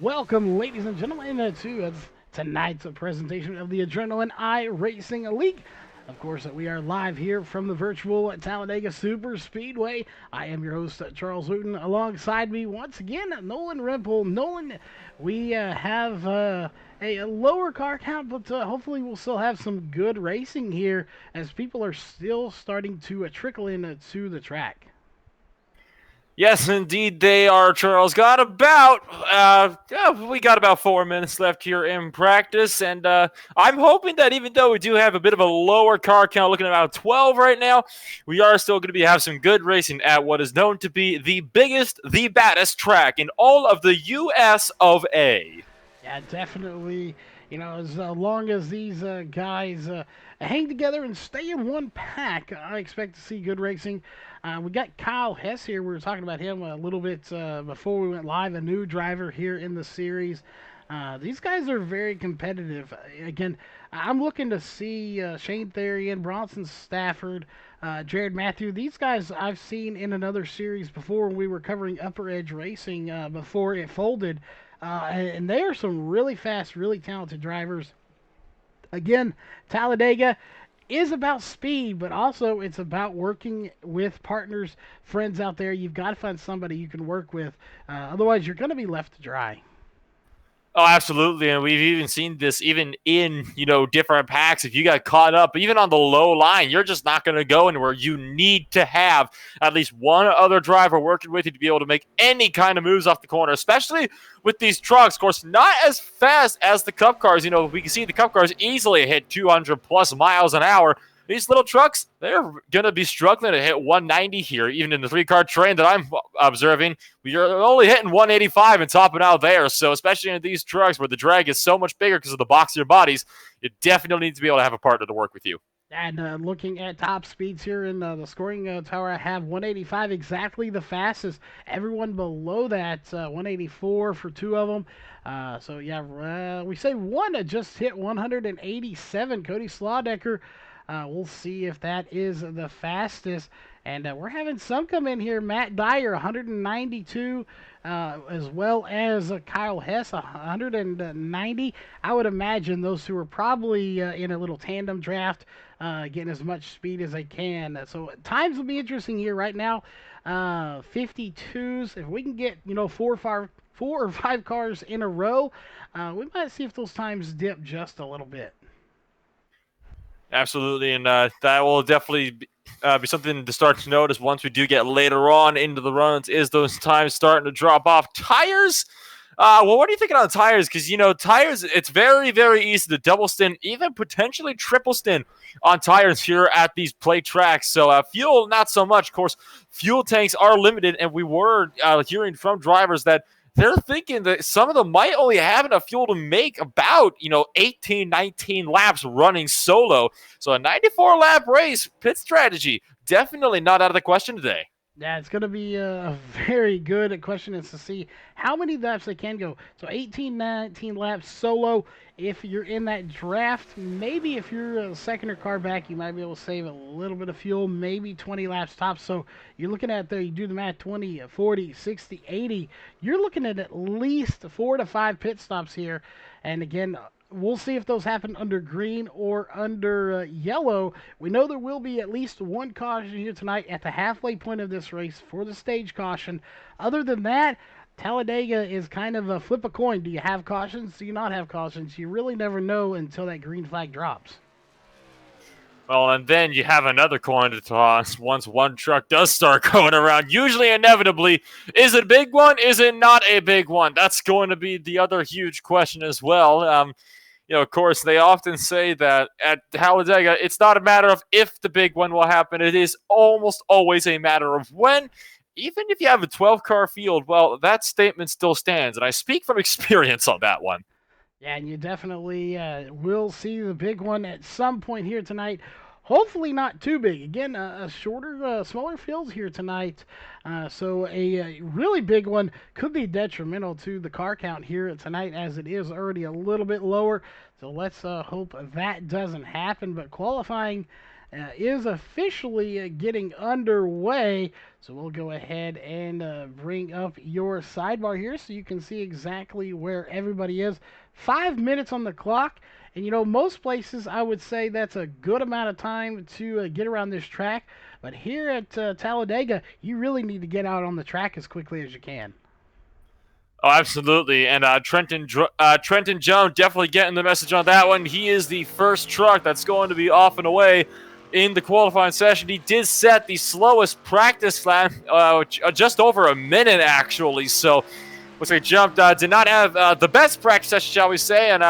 Welcome, ladies and gentlemen, to tonight's presentation of the Adrenaline iRacing League. Of course, we are live here from the virtual Talladega Super Speedway. I am your host, Charles Wooten. Alongside me, once again, Nolan Rimple. Nolan, we have a lower car count, but hopefully we'll still have some good racing here as people are still starting to trickle in to the track. Yes, indeed, they are, Charles. We got about 4 minutes left here in practice, and I'm hoping that even though we do have a bit of a lower car count, looking at about 12 right now, we are still going to have some good racing at what is known to be the biggest, the baddest track in all of the U.S. of A. Yeah, definitely. As long as these guys hang together and stay in one pack, I expect to see good racing. We got Kyle Hess here. We were talking about him a little bit before we went live, a new driver here in the series. These guys are very competitive. Again, I'm looking to see Shane Therian, Bronson Stafford, Jared Matthew. These guys I've seen in another series before when we were covering Upper Edge Racing before it folded. And they are some really fast, really talented drivers. Again, Talladega is about speed, but also it's about working with partners, friends out there. You've got to find somebody you can work with. Otherwise, you're going to be left to dry. Oh, absolutely, and we've even seen this even in different packs. If you got caught up, even on the low line, you're just not going to go anywhere. You need to have at least one other driver working with you to be able to make any kind of moves off the corner, especially with these trucks. Of course, not as fast as the Cup cars. We can see the Cup cars easily hit 200 plus miles an hour. These little trucks, they're going to be struggling to hit 190 here, even in the three-car train that I'm observing. We are only hitting 185 and topping out there. So especially in these trucks where the drag is so much bigger because of the boxier bodies, you definitely need to be able to have a partner to work with you. And looking at top speeds here in the scoring tower, I have 185 exactly the fastest. Everyone below that, 184 for two of them. We say one just hit 187. Cody Slawdecker. We'll see if that is the fastest. And we're having some come in here. Matt Dyer, 192, as well as Kyle Hess, 190. I would imagine those two are probably in a little tandem draft, getting as much speed as they can. So times will be interesting here right now. 52s. If we can get four or five cars in a row, we might see if those times dip just a little bit. Absolutely, and that will definitely be something to start to notice once we do get later on into the runs, is those times starting to drop off. Tires, what are you thinking on tires? Because, tires, it's very, very easy to double stint, even potentially triple stint on tires here at these play tracks. So fuel, not so much. Of course, fuel tanks are limited, and we were hearing from drivers that they're thinking that some of them might only have enough fuel to make about, 18, 19 laps running solo. So a 94-lap race, pit strategy, definitely not out of the question today. Yeah, it's going to be a very good question is to see how many laps they can go. So 18, 19 laps solo. If you're in that draft, maybe if you're a second or car back, you might be able to save a little bit of fuel, maybe 20 laps tops. So you're looking at there, you do the math, 20, 40, 60, 80. You're looking at least 4 to 5 pit stops here. And again, we'll see if those happen under green or under yellow. We know there will be at least one caution here tonight at the halfway point of this race for the stage caution. Other than that, Talladega is kind of a flip a coin. Do you have cautions? Do you not have cautions? You really never know until that green flag drops. Well, and then you have another coin to toss once one truck does start going around. Usually, inevitably, is it a big one? Is it not a big one? That's going to be the other huge question as well. Of course, they often say that at Talladega, it's not a matter of if the big one will happen. It is almost always a matter of when. Even if you have a 12-car field, well, that statement still stands. And I speak from experience on that one. Yeah, and you definitely will see the big one at some point here tonight. Hopefully not too big. Again, a shorter, smaller field here tonight. So a really big one could be detrimental to the car count here tonight as it is already a little bit lower. So let's hope that doesn't happen. But qualifying is officially getting underway. So we'll go ahead and bring up your sidebar here so you can see exactly where everybody is. 5 minutes on the clock. And most places I would say that's a good amount of time to get around this track. But here at Talladega, you really need to get out on the track as quickly as you can. Oh, absolutely. And Trenton Jones definitely getting the message on that one. He is the first truck that's going to be off and away in the qualifying session. He did set the slowest practice lap, just over a minute, actually. So looks like he jumped. Did not have the best practice session, shall we say. And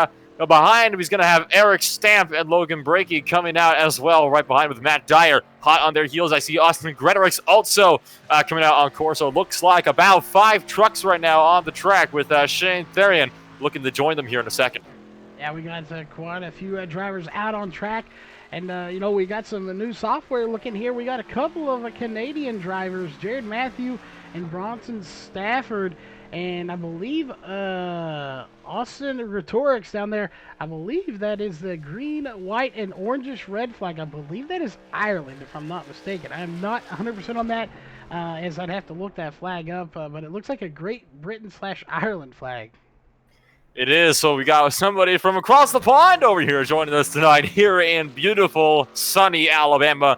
behind him, he's going to have Eric Stamp and Logan Brakey coming out as well, right behind with Matt Dyer hot on their heels. I see Austin Gretorix also coming out on course. So it looks like about 5 trucks right now on the track with Shane Therian looking to join them here in a second. Yeah, we got quite a few drivers out on track. And, we got some new software looking here. We got a couple of Canadian drivers, Jared Matthew and Bronson Stafford. And I believe Austin Gretorix down there, I believe that is the green, white, and orangish red flag. I believe that is Ireland, if I'm not mistaken. I am not 100% on that, as I'd have to look that flag up. But it looks like a Great Britain/Ireland flag. It is. So we got somebody from across the pond over here joining us tonight here in beautiful, sunny Alabama.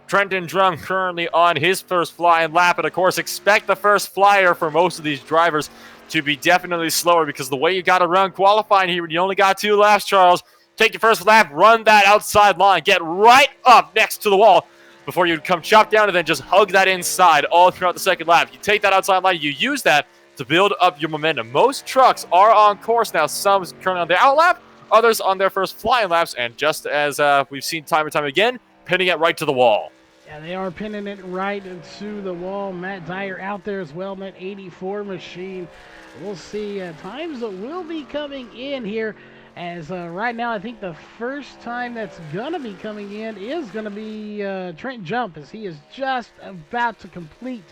Trenton Drum currently on his first flying lap, and of course expect the first flyer for most of these drivers to be definitely slower, because the way you got to run qualifying here when you only got 2 laps, Charles, take your first lap, run that outside line, get right up next to the wall before you come chop down, and then just hug that inside all throughout the second lap. You take that outside line, you use that to build up your momentum. Most trucks are on course now, some currently on their out lap, others on their first flying laps, and just as we've seen time and time again, pinning it right to the wall. Yeah, they are pinning it right into the wall. Matt Dyer out there as well, that 84 machine. We'll see. Times that will be coming in here, as right now I think the first time that's going to be coming in is going to be Trent Jump, as he is just about to complete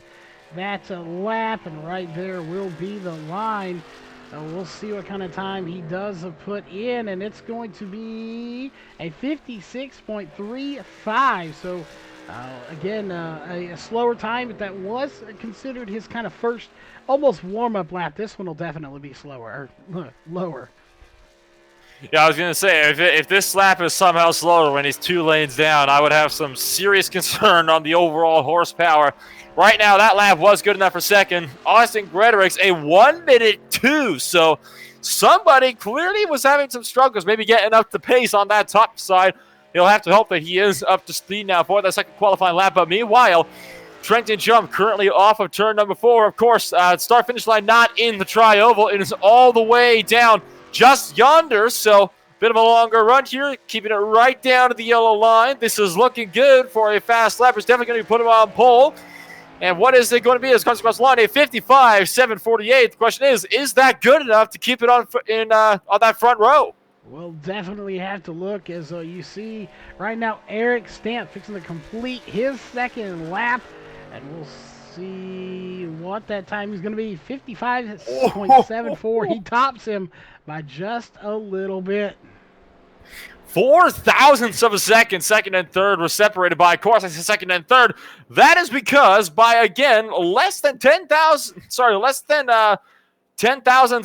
that lap, and right there will be the line. We'll see what kind of time he does put in, and it's going to be a 56.35. So again, a slower time, but that was considered his kind of first almost warm-up lap. This one will definitely be slower, or lower. Yeah, I was going to say, if this lap is somehow slower when he's 2 lanes down, I would have some serious concern on the overall horsepower. Right now, that lap was good enough for second. Austin Gretorix, a 1:02. So somebody clearly was having some struggles, maybe getting up to pace on that top side. He'll have to hope that he is up to speed now for that second qualifying lap. But meanwhile, Trenton Jump currently off of turn number 4. Of course, start-finish line not in the tri-oval. It is all the way down just yonder. So bit of a longer run here, keeping it right down to the yellow line. This is looking good for a fast lap. It's definitely going to put him on pole. And what is it going to be as comes across the line? A 55.748. The question is that good enough to keep it on that front row? We'll definitely have to look, as you see right now Eric Stamp fixing to complete his second lap, and we'll see what that time is going to be. 55.74. He tops him by just a little bit. 4 thousandths of a second. Second and third were separated by, of course, I said second and third. That is because by, again, less than 10 thousandths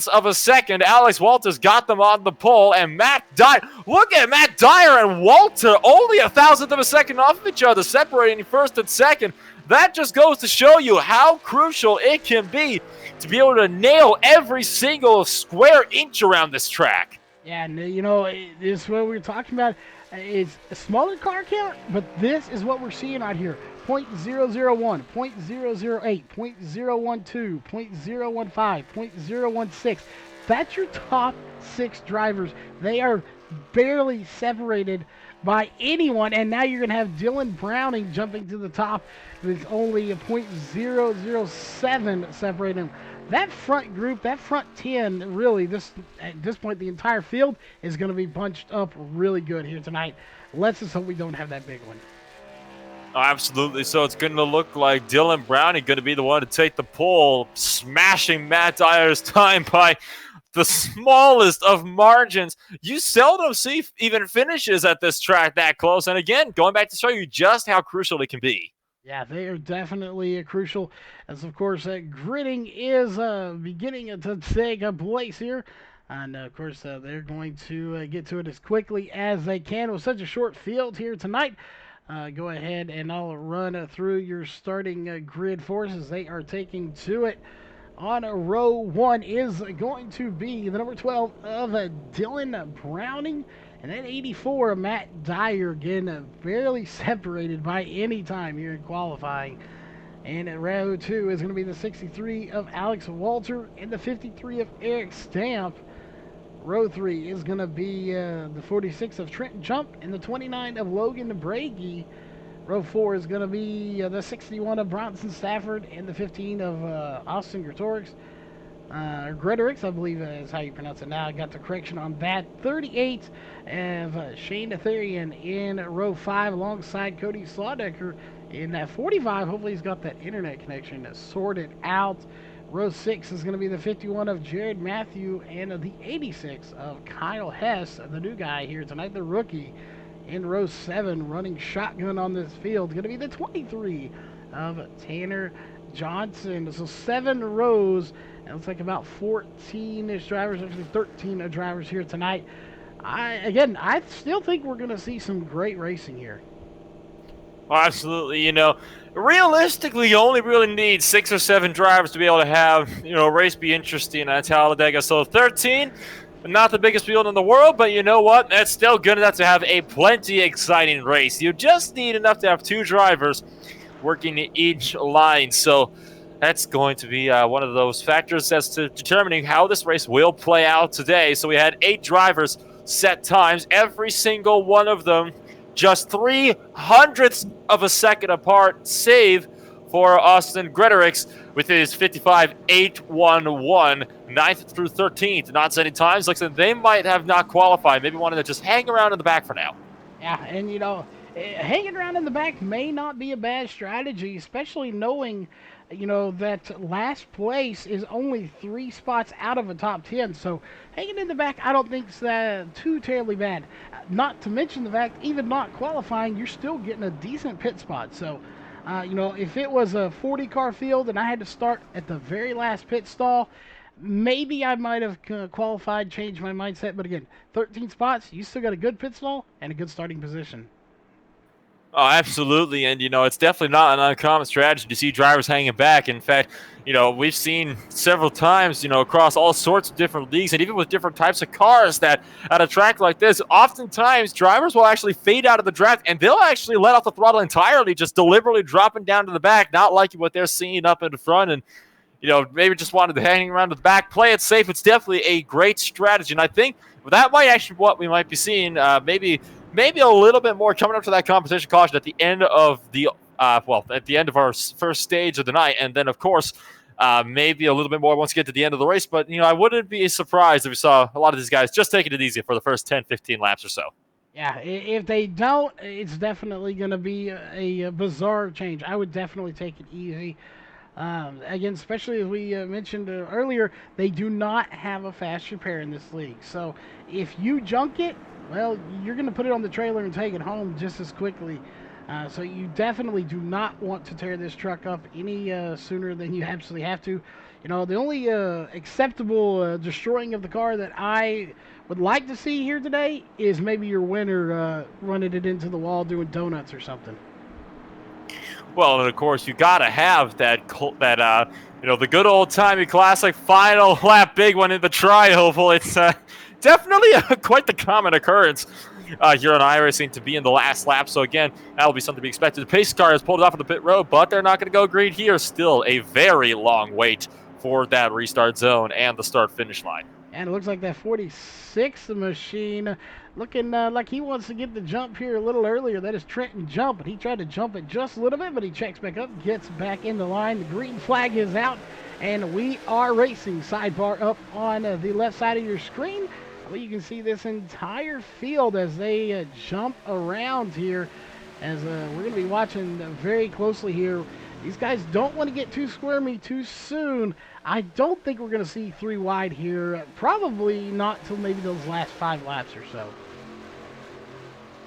of a second, Alex Walters got them on the pole, and Matt Dyer, look at Matt Dyer and Walter, only 1,000th of a second off of each other, separating first and second. That just goes to show you how crucial it can be to be able to nail every single square inch around this track. Yeah, and this is what we were talking about. It's a smaller car count, but this is what we're seeing out here. 0.001, 0.008, 0.012, 0.015, 0.016. That's your top 6 drivers. They are barely separated by anyone, and now you're going to have Dylan Browning jumping to the top with only a 0.007 separating them. That front group, that front 10, really, at this point, the entire field is going to be bunched up really good here tonight. Let's just hope we don't have that big one. Oh, absolutely. So it's going to look like Dylan Browning going to be the one to take the pole, smashing Matt Dyer's time by the smallest of margins. You seldom see even finishes at this track that close. And again, going back to show you just how crucial it can be. Yeah, they are definitely crucial, as of course gridding is beginning to take a place here. And of course, they're going to get to it as quickly as they can with such a short field here tonight. Go ahead and I'll run through your starting grid forces. They are taking to it on row one is going to be the number 12 of Dylan Browning. And then 84 Matt Dyer, again, barely separated by any time here in qualifying. And at row two is going to be the 63 of Alex Walter and the 53 of Eric Stamp. Row three is going to be the 46 of Trent Jump and the 29 of Logan Brady. Row four is going to be the 61 of Bronson Stafford and the 15 of Austin Gretorix. Gretorix, I believe is how you pronounce it now. I got the correction on that. 38 of Shane Etherean in row 5 alongside Cody Slawdecker in that 45. Hopefully he's got that internet connection sorted out. Row 6 is going to be the 51 of Jared Matthew and the 86 of Kyle Hess, the new guy here tonight, the rookie. In row 7, running shotgun on this field, going to be the 23 of Tanner Johnson. So 7 rows. It looks like about 14-ish drivers, actually 13 drivers here tonight. I still think we're going to see some great racing here. Oh, absolutely. Realistically, you only really need 6 or 7 drivers to be able to have, a race be interesting at Talladega. So 13, not the biggest field in the world, but you know what? That's still good enough to have a plenty exciting race. You just need enough to have 2 drivers working each line. So that's going to be one of those factors as to determining how this race will play out today. So we had 8 drivers set times, every single one of them just 0.03 of a second apart, save for Austin Gretorix with his 55.811, 9th through 13th. Not setting times. Like I said, they might have not qualified. Maybe wanted to just hang around in the back for now. Yeah, and hanging around in the back may not be a bad strategy, especially knowing that last place is only 3 spots out of a top 10. So hanging in the back, I don't think is too terribly bad. Not to mention the fact, even not qualifying, you're still getting a decent pit spot. So, if it was a 40-car field and I had to start at the very last pit stall, maybe I might have qualified, changed my mindset. But again, 13 spots, you still got a good pit stall and a good starting position. Oh, absolutely. And, it's definitely not an uncommon strategy to see drivers hanging back. In fact, we've seen several times, across all sorts of different leagues and even with different types of cars that at a track like this, oftentimes drivers will actually fade out of the draft and they'll actually let off the throttle entirely, just deliberately dropping down to the back, not liking what they're seeing up in the front and, maybe just wanted to hang around to the back, play it safe. It's definitely a great strategy. And I think that might actually what we might be seeing, maybe a little bit more coming up to that competition caution at the end of the at the end of our first stage of the night, and then of course maybe a little bit more once we get to the end of the race. But I wouldn't be surprised if we saw a lot of these guys just taking it easy for the first 10-15 laps or so. Yeah, if they don't, it's definitely going to be a bizarre change. I would definitely take it easy. Again, especially as we mentioned earlier, they do not have a fast repair in this league. So if you junk it, well, you're going to put it on the trailer and take it home just as quickly. So you definitely do not want to tear this truck up any sooner than you absolutely have to. The only acceptable destroying of the car that I would like to see here today is maybe your winner running it into the wall doing donuts or something. Well, and of course, you got to have that the good old-timey classic final lap big one in the tri-oval. It's definitely quite the common occurrence here on iRacing to be in the last lap. So again, that'll be something to be expected. The pace car has pulled it off of the pit road, but they're not going to go green here. Still a very long wait for that restart zone and the start-finish line. And it looks like that 46 machine looking like he wants to get the jump here a little earlier. That is Trenton Jump, and he tried to jump it just a little bit, but he checks back up, gets back in the line. The green flag is out, and we are racing. Sidebar up on the left side of your screen. Well, you can see this entire field as they jump around here, as we're going to be watching very closely here. These guys don't want to get too squirmy too soon. I don't think we're going to see 3 wide here. Probably not till maybe those last 5 laps or so.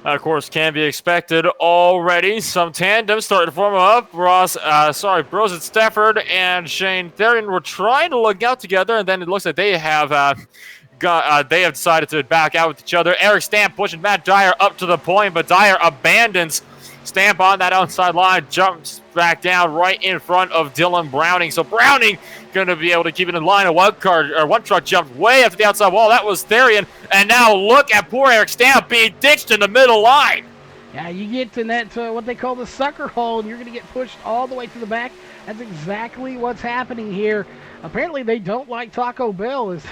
Of course, can be expected already. Some tandems starting to form up. Bros and Stafford and Shane Therian were trying to look out together, and then it looks like they have decided to back out with each other. Eric Stamp pushing Matt Dyer up to the point, but Dyer abandons Stamp on that outside line, jumps back down right in front of Dylan Browning. So Browning going to be able to keep it in line. One truck jumped way up to the outside wall. That was Therian. And now look at poor Eric Stamp being ditched in the middle line. Yeah, you get in that, what they call the sucker hole, and you're going to get pushed all the way to the back. That's exactly what's happening here. Apparently they don't like Taco Bell. As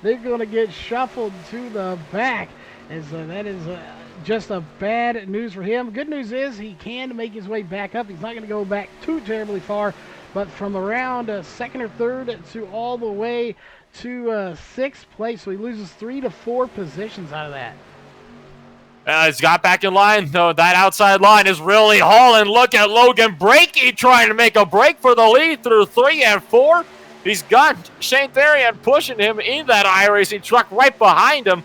they're going to get shuffled to the back. That is just a bad news for him. Good news is he can make his way back up. He's not going to go back too terribly far, but from around second or third to all the way to 6th place, so he loses 3 to 4 positions out of that. He's got back in line, though. That outside line is really hauling. Look at Logan Brakey trying to make a break for the lead through 3 and 4. He's got Shane Therian pushing him in that iRacing truck right behind him.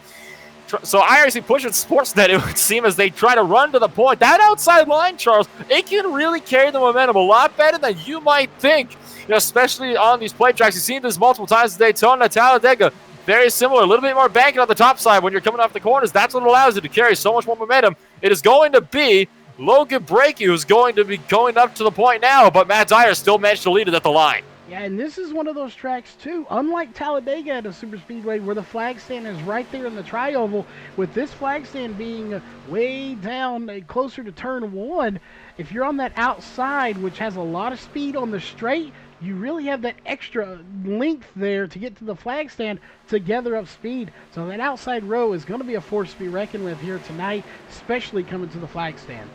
So iRacing pushing Sportsnet, it would seem, as they try to run to the point. That outside line, Charles, it can really carry the momentum a lot better than you might think, especially on these plate tracks. You've seen this multiple times at Daytona, Talladega. Very similar, a little bit more banking on the top side when you're coming off the corners. That's what allows you to carry so much more momentum. It is going to be Logan Brakey who's going to be going up to the point now, but Matt Dyer still managed to lead it at the line. Yeah, and this is one of those tracks, too. Unlike Talladega at a super speedway where the flag stand is right there in the tri-oval, with this flag stand being way down closer to turn 1, if you're on that outside, which has a lot of speed on the straight, you really have that extra length there to get to the flag stand to gather up speed. So that outside row is going to be a force to be reckoned with here tonight, especially coming to the flag stand.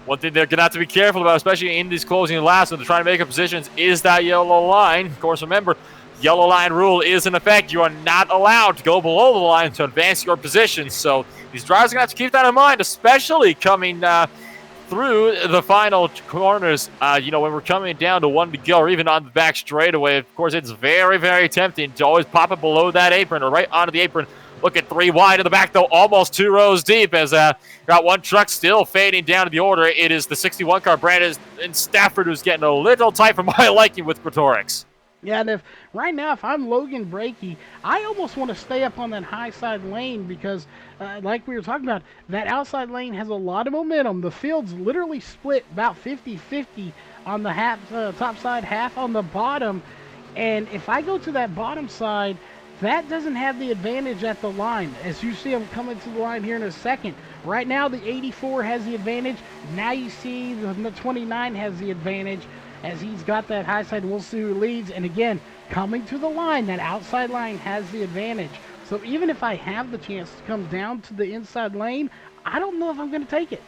One thing they're going to have to be careful about, especially in these closing laps when they're trying to make up positions, is that yellow line. Of course, remember, yellow line rule is in effect. You are not allowed to go below the line to advance your position. So these drivers are going to have to keep that in mind, especially coming through the final corners. When we're coming down to 1 to go, or even on the back straightaway, of course, it's very, very tempting to always pop it below that apron or right onto the apron. Look at 3 wide in the back, though, almost 2 rows deep, as got one truck still fading down to the order. It is the 61 car, Brandon Stafford, who's getting a little tight for my liking with Gretorix. Yeah, and right now, if I'm Logan Brakey, I almost want to stay up on that high side lane because, like we were talking about, that outside lane has a lot of momentum. The field's literally split about 50-50 on the top side, half on the bottom. And if I go to that bottom side, that doesn't have the advantage at the line. As you see, I'm coming to the line here in a second. Right now, the 84 has the advantage. Now you see the 29 has the advantage as he's got that high side. We'll see who leads. And again, coming to the line, that outside line has the advantage. So even if I have the chance to come down to the inside lane, I don't know if I'm going to take it.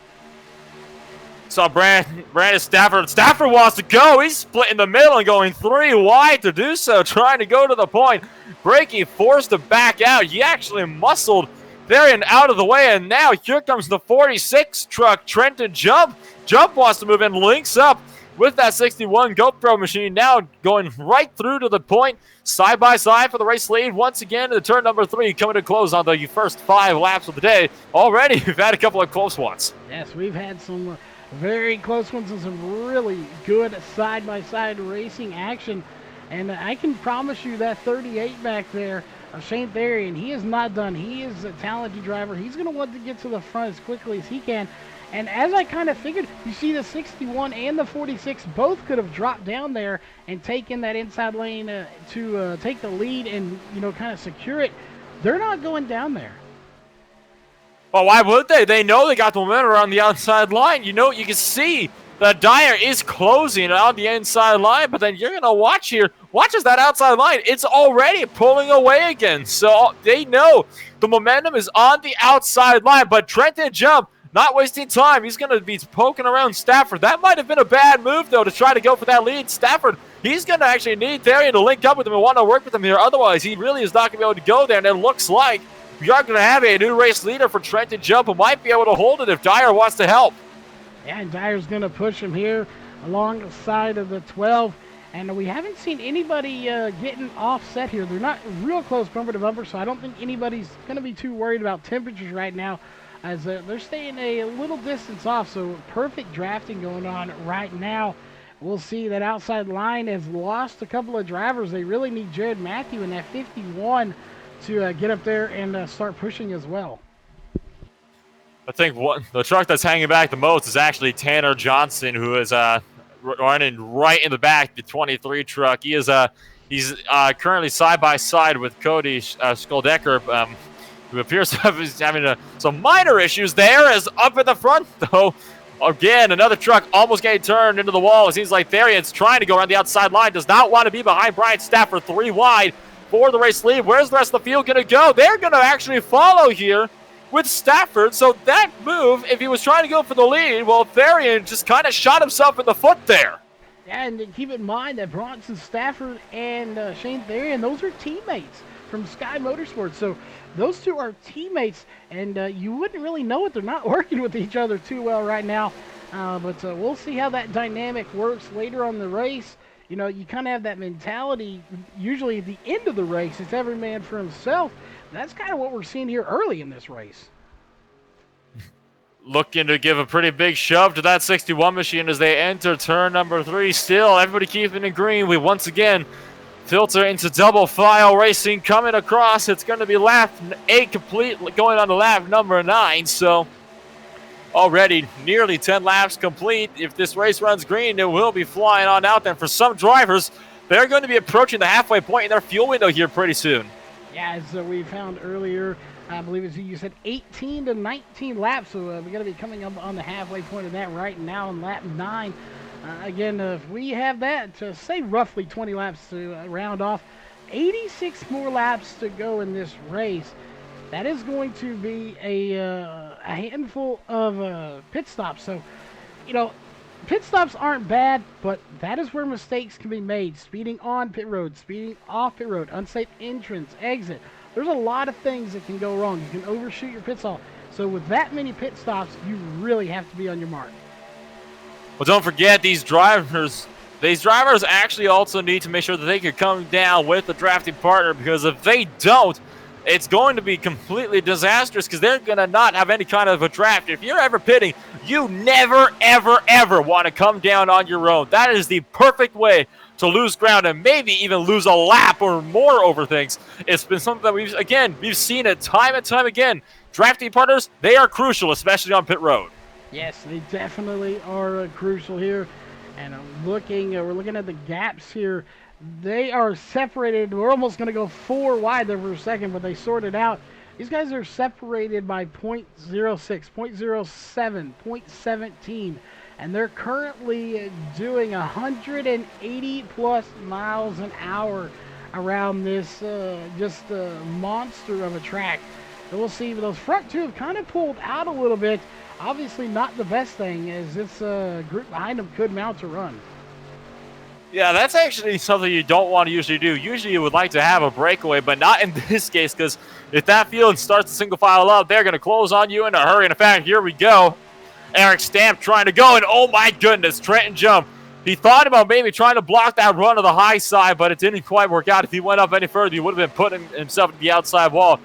So Brandon Stafford. Stafford wants to go. He's split in the middle and going 3 wide to do so, trying to go to the point. Brakey forced to back out. He actually muscled Therian out of the way, and now here comes the 46 truck, Trenton Jump. Jump wants to move in, links up with that 61 GoPro machine, now going right through to the point, side by side for the race lead. Once again, to turn number 3, coming to close on the first 5 laps of the day. Already, we've had a couple of close ones. Yes, we've had some very close ones and some really good side-by-side racing action. And I can promise you that 38 back there, Shane Therian, he is not done. He is a talented driver. He's going to want to get to the front as quickly as he can. And as I kind of figured, you see the 61 and the 46 both could have dropped down there and taken that inside lane to take the lead and, kind of secure it. They're not going down there. Well, why would they? They know they got the momentum on the outside line. You can see that Dyer is closing on the inside line, but then you're going to watch here. Watch as that outside line, it's already pulling away again. So they know the momentum is on the outside line, but Trenton Jump, not wasting time. He's going to be poking around Stafford. That might have been a bad move, though, to try to go for that lead. Stafford, he's going to actually need Therian to link up with him and want to work with him here. Otherwise, he really is not going to be able to go there, and it looks like we are going to have a new race leader for Trenton Jump who might be able to hold it if Dyer wants to help. Yeah, and Dyer's going to push him here alongside of the 12. And we haven't seen anybody getting offset here. They're not real close bumper to bumper, so I don't think anybody's going to be too worried about temperatures right now, as they're staying a little distance off. So perfect drafting going on right now. We'll see that outside line has lost a couple of drivers. They really need Jared Matthew in that 51 to get up there and start pushing as well. I think the truck that's hanging back the most is actually Tanner Johnson, who is running right in the back, the 23 truck. He's currently side by side with Cody Skoldecker, who appears to have having some minor issues there. As up at the front, though, again, another truck almost getting turned into the wall. It seems like Therian's trying to go around the outside line, does not want to be behind Brian Stafford 3 wide for the race lead. Where's the rest of the field going to go? They're going to actually follow here with Stafford. So that move, if he was trying to go for the lead, well, Therian just kind of shot himself in the foot there. Yeah, and keep in mind that Bronson Stafford and Shane Therian, those are teammates from Sky Motorsports. So those two are teammates, and you wouldn't really know it. They're not working with each other too well right now. But we'll see how that dynamic works later on the race. You know, you kind of have that mentality usually at the end of the race. It's every man for himself. That's kind of what we're seeing here early in this race. Looking to give a pretty big shove to that 61 machine as they enter turn number 3. Still, everybody keeping it green. We once again filter into double file racing coming across. It's going to be lap 8 complete, going on to lap number 9. So already nearly 10 laps complete. If this race runs green, it will be flying on out. And for some drivers, they're going to be approaching the halfway point in their fuel window here pretty soon. Yeah, as we found earlier, I believe as you said 18 to 19 laps, so we're going to be coming up on the halfway point of that right now in lap 9. Again, if we have that, to say roughly 20 laps to round off, 86 more laps to go in this race. That is going to be a handful of pit stops. So, you know, pit stops aren't bad, but that is where mistakes can be made. Speeding on pit road, speeding off pit road, unsafe entrance, exit. There's a lot of things that can go wrong. You can overshoot your pit stop. So with that many pit stops, you really have to be on your mark. Well, don't forget, these drivers actually also need to make sure that they can come down with the drafting partner, because if they don't, it's going to be completely disastrous, because they're going to not have any kind of a draft. If you're ever pitting, you never, ever, ever want to come down on your own. That is the perfect way to lose ground and maybe even lose a lap or more over things. It's been something that we've seen it time and time again. Drafting partners, they are crucial, especially on pit road. Yes, they definitely are crucial here. And we're looking at the gaps here. They are separated. We're almost going to go 4 wide there for a second, but they sorted out. These guys are separated by 0.06, 0.07, 0.17. And they're currently doing 180 plus miles an hour around this just monster of a track. So we'll see. Those front two have kind of pulled out a little bit. Obviously not the best thing, as this group behind them could mount a run. Yeah, that's actually something you don't want to usually do. Usually you would like to have a breakaway, but not in this case, because if that field starts to single file up, they're going to close on you in a hurry. And in fact, here we go. Eric Stamp trying to go, and oh my goodness, Trenton Jump. He thought about maybe trying to block that run to the high side, but it didn't quite work out. If he went up any further, he would have been putting himself to the outside wall.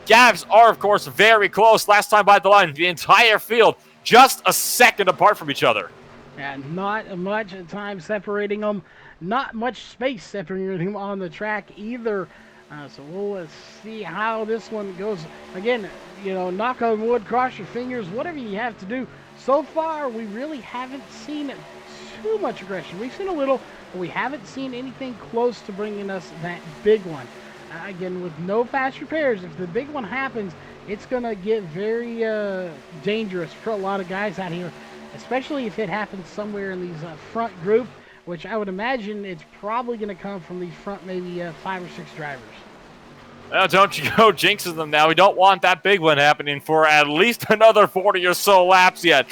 Gaps are, of course, very close. Last time by the line, the entire field just a second apart from each other. And not much time separating them. Not much space separating them on the track either. So we'll see how this one goes. Again, you know, knock on wood, cross your fingers, whatever you have to do. So far, we really haven't seen too much aggression. We've seen a little, but we haven't seen anything close to bringing us that big one. Again, with no fast repairs, if the big one happens, it's going to get very dangerous for a lot of guys out here, especially if it happens somewhere in these front group, which I would imagine it's probably going to come from these front maybe 5 or 6 drivers. Well, don't you go jinxing them now. We don't want that big one happening for at least another 40 or so laps yet.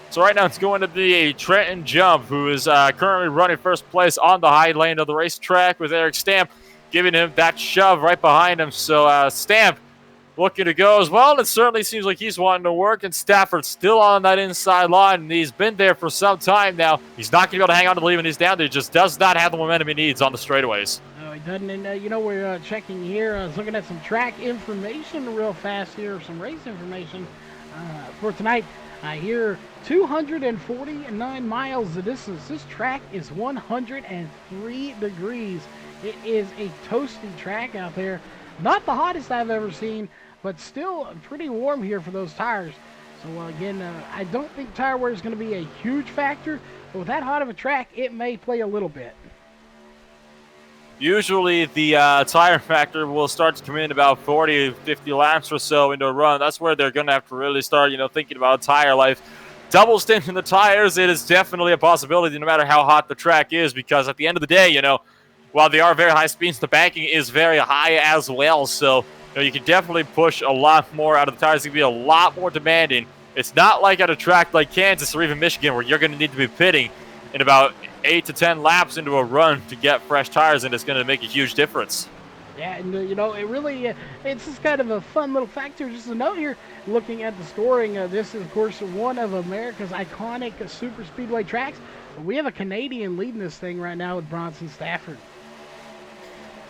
So right now it's going to be a Trenton Jump, who is currently running first place on the high lane of the racetrack, with Eric Stamp giving him that shove right behind him. So Stamp looking to go as well. And it certainly seems like he's wanting to work. And Stafford's still on that inside line. And he's been there for some time now. He's not going to be able to hang on to the lead when he's down there. He just does not have the momentum he needs on the straightaways. No, he doesn't. And, we're checking here. I was looking at some track information real fast here, some race information for tonight. Here, 249 miles the distance. This track is 103 degrees. It is a toasty track out there. Not the hottest I've ever seen, but still pretty warm here for those tires. So again, I don't think tire wear is going to be a huge factor, but with that hot of a track, it may play a little bit. Usually the tire factor will start to come in about 40, 50 laps or so into a run. That's where they're going to have to really start, thinking about tire life. Double stint in the tires, it is definitely a possibility no matter how hot the track is, because at the end of the day, while they are very high speeds, the banking is very high as well. So, you can definitely push a lot more out of the tires. It's going to be a lot more demanding. It's not like at a track like Kansas or even Michigan where you're going to need to be pitting in about 8 to 10 laps into a run to get fresh tires, and it's going to make a huge difference. Yeah, and it really, it's just kind of a fun little factor. Just a note here, looking at the scoring, this is, of course, one of America's iconic super speedway tracks. We have a Canadian leading this thing right now with Bronson Stafford.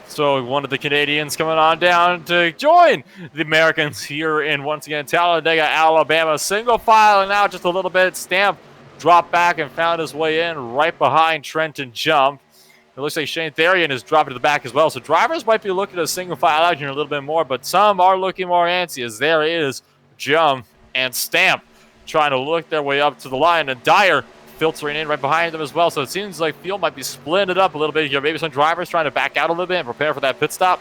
So one of the Canadians coming on down to join the Americans here in, once again, Talladega, Alabama. Single file now just a little bit. Stamp dropped back and found his way in right behind Trenton Jump. It looks like Shane Therian is dropping to the back as well. So drivers might be looking at a single file out here a little bit more, but some are looking more antsy as there is Jump and Stamp trying to look their way up to the line. And Dyer filtering in right behind them as well. So it seems like field might be splitting up a little bit here. Maybe some drivers trying to back out a little bit and prepare for that pit stop.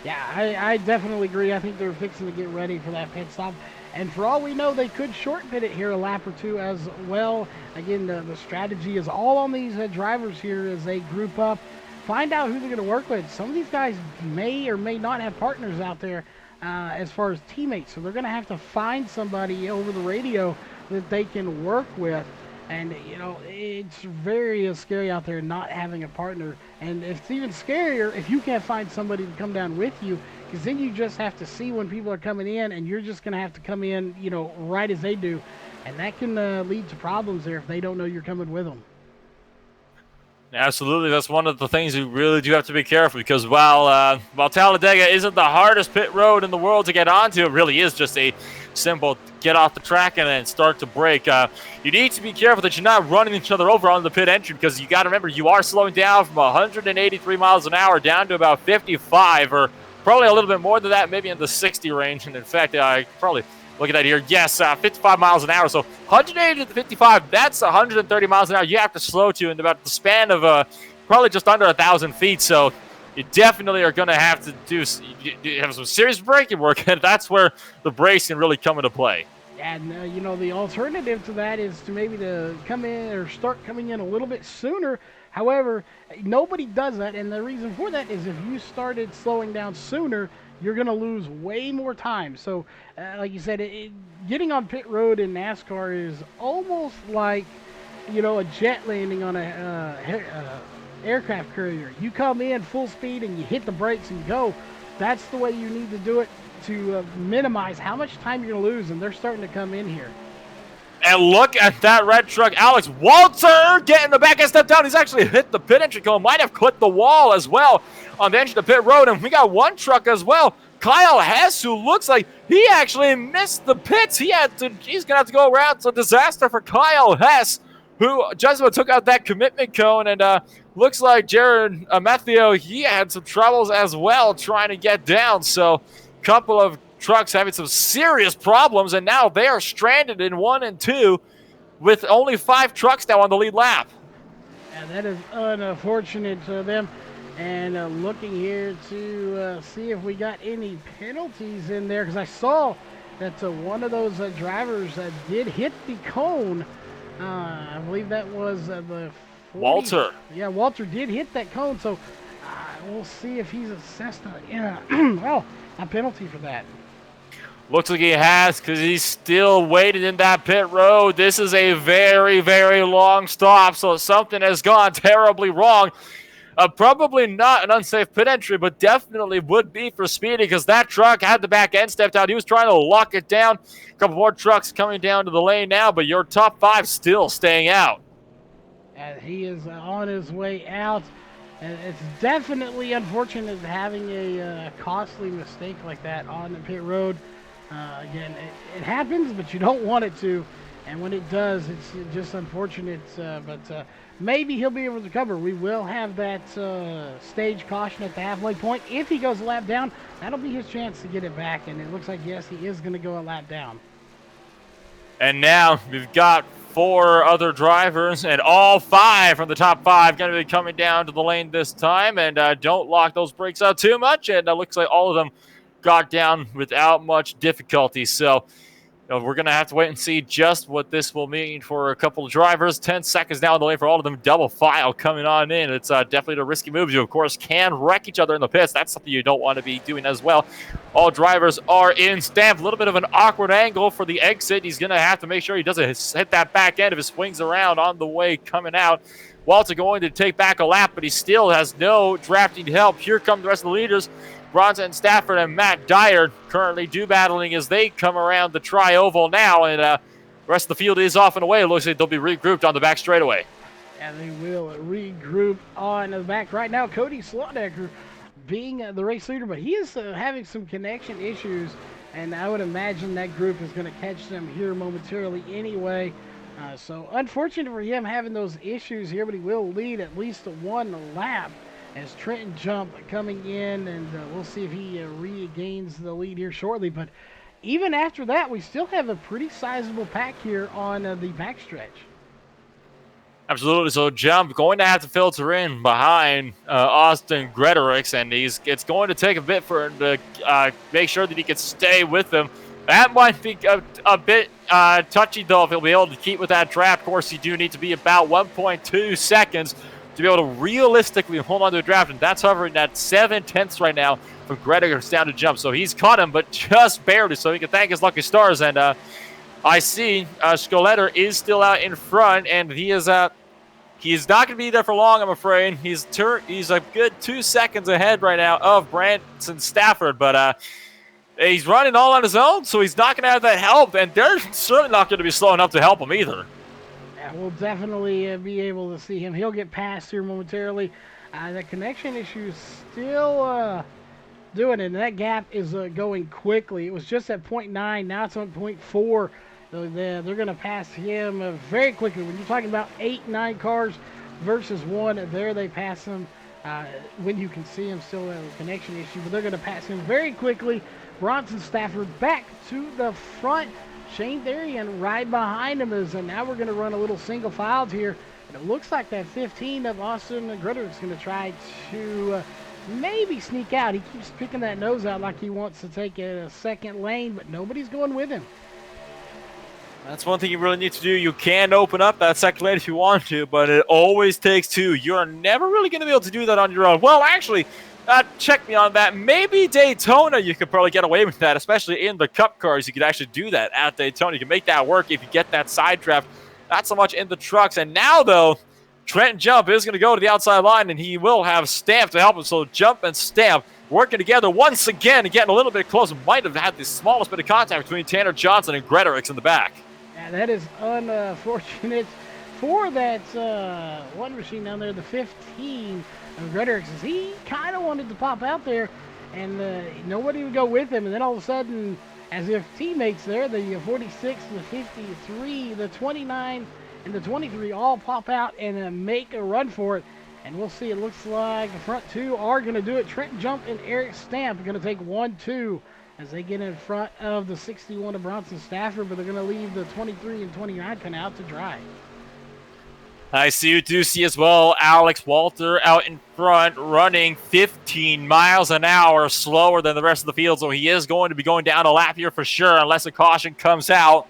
Yeah, I definitely agree. I think they're fixing to get ready for that pit stop. And for all we know, they could short pit it here a lap or two as well. Again, the strategy is all on these drivers here as they group up. Find out who they're going to work with. Some of these guys may or may not have partners out there as far as teammates. So they're going to have to find somebody over the radio that they can work with. And, it's very scary out there not having a partner. And it's even scarier if you can't find somebody to come down with you, because then you just have to see when people are coming in, and you're just going to have to come in, right as they do. And that can lead to problems there if they don't know you're coming with them. Absolutely. That's one of the things you really do have to be careful, because while Talladega isn't the hardest pit road in the world to get onto, it really is just a simple get off the track and then start to brake. You need to be careful that you're not running each other over on the pit entry, because you got to remember you are slowing down from 183 miles an hour down to about 55, or probably a little bit more than that, maybe in the 60 range. And in fact, I probably look at that here. Yes, 55 miles an hour. So 180 to 55, that's 130 miles an hour you have to slow to in about the span of probably just under 1,000 feet. So you definitely are going to have to have some serious braking work, and that's where the brakes can really come into play. And, the alternative to that is to maybe to come in or start coming in a little bit sooner. However, nobody does that, and the reason for that is if you started slowing down sooner, you're going to lose way more time. So, like you said, getting on pit road in NASCAR is almost like, a jet landing on a aircraft carrier. You come in full speed and you hit the brakes and go. That's the way you need to do it to minimize how much time you're going to lose, and they're starting to come in here. And look at that red truck. Alex Walter getting the back end step down. He's actually hit the pit entry cone. Might have clipped the wall as well on the edge of the pit road. And we got one truck as well. Kyle Hess, who looks like he actually missed the pits. He's going to have to go around. It's a disaster for Kyle Hess, who just took out that commitment cone. And looks like Jared Matthew, he had some troubles as well trying to get down. So a couple of trucks having some serious problems, and now they are stranded in 1 and 2 with only 5 trucks now on the lead lap. And that is unfortunate for them. And looking here to see if we got any penalties in there, because I saw that one of those drivers did hit the cone. I believe that was the 40. Walter. Yeah, Walter did hit that cone, so we'll see if he's assessed a penalty for that. Looks like he has, because he's still waiting in that pit road. This is a very, very long stop, so something has gone terribly wrong. Probably not an unsafe pit entry, but definitely would be for Speedy because that truck had the back end stepped out. He was trying to lock it down. A couple more trucks coming down to the lane now, but your top 5 still staying out. And he is on his way out. And it's definitely unfortunate having a costly mistake like that on the pit road. Again, it happens, but you don't want it to. And when it does, it's just unfortunate. But maybe he'll be able to cover. We will have that stage caution at the halfway point. If he goes a lap down, that'll be his chance to get it back. And it looks like, yes, he is going to go a lap down. And now we've got 4 other drivers, and all 5 from the top 5 going to be coming down to the lane this time. And don't lock those brakes out too much. And it looks like all of them got down without much difficulty. So we're going to have to wait and see just what this will mean for a couple of drivers. 10 seconds now in the lane for all of them. Double file coming on in. It's definitely a risky move. You, of course, can wreck each other in the pits. That's something you don't want to be doing as well. All drivers are in. Stamp, a little bit of an awkward angle for the exit. He's going to have to make sure he doesn't hit that back end if it swings around on the way coming out. Walter going to take back a lap, but he still has no drafting help. Here come the rest of the leaders. Bronson Stafford and Matt Dyer currently battling as they come around the tri-oval now, and the rest of the field is off and away. It looks like they'll be regrouped on the back straightaway. And they will regroup on the back right now. Cody Slaudecker being the race leader, but he is having some connection issues, and I would imagine that group is going to catch them here momentarily anyway. So unfortunate for him having those issues here, but he will lead at least 1 lap as Trenton Jump coming in, and we'll see if he regains the lead here shortly. But even after that, we still have a pretty sizable pack here on the backstretch. Absolutely. So Jump going to have to filter in behind Austin Gretorix, and it's going to take a bit for him to make sure that he can stay with them. That might be a bit touchy, though, if he'll be able to keep with that draft. Of course, you do need to be about 1.2 seconds to be able to realistically hold on to a draft, and that's hovering at 7/10 right now from Gretorix down to Jump. So he's caught him, but just barely, so he can thank his lucky stars. And I see Scholetter is still out in front, and he's not going to be there for long, I'm afraid. He's a good 2 seconds ahead right now of Branson Stafford, but he's running all on his own, so he's not going to have that help, and they're certainly not going to be slow enough to help him either. Yeah, we'll definitely be able to see him. He'll get past here momentarily. The connection issue is still doing it, and that gap is going quickly. It was just at 0.9. Now it's on 0.4. So they're going to pass him very quickly. When you're talking about 8, 9 cars versus 1, there they pass him. When you can see him, still a connection issue, but they're going to pass him very quickly. Bronson Stafford back to the front. Shane Therian right behind him is, and now we're going to run a little single filed here. And it looks like that 15 of Austin Grutter is going to try to maybe sneak out. He keeps picking that nose out like he wants to take a second lane, but nobody's going with him. That's one thing you really need to do. You can open up that second lane if you want to, but it always takes 2. You're never really going to be able to do that on your own. Well, actually, check me on that. Maybe Daytona, you could probably get away with that, especially in the Cup cars. You could actually do that at Daytona. You can make that work if you get that side draft. Not so much in the trucks. And now, though, Trenton Jump is going to go to the outside line, and he will have Stamp to help him. So Jump and Stamp working together once again and getting a little bit close. Might have had the smallest bit of contact between Tanner Johnson and Gretorix in the back. Yeah, that is unfortunate for that one machine down there, the 15 of Gretorix. He kind of wanted to pop out there, and nobody would go with him. And then all of a sudden, as if teammates there, the 46, the 53, the 29, and the 23 all pop out and make a run for it. And we'll see. It looks like the front 2 are going to do it. Trent Jump and Eric Stamp are going to take 1-2 as they get in front of the 61 of Bronson Stafford, but they're going to leave the 23 and 29 kind of out to dry. I see you do see as well Alex Walter out in front running 15 miles an hour slower than the rest of the field, so he is going to be going down a lap here for sure unless a caution comes out.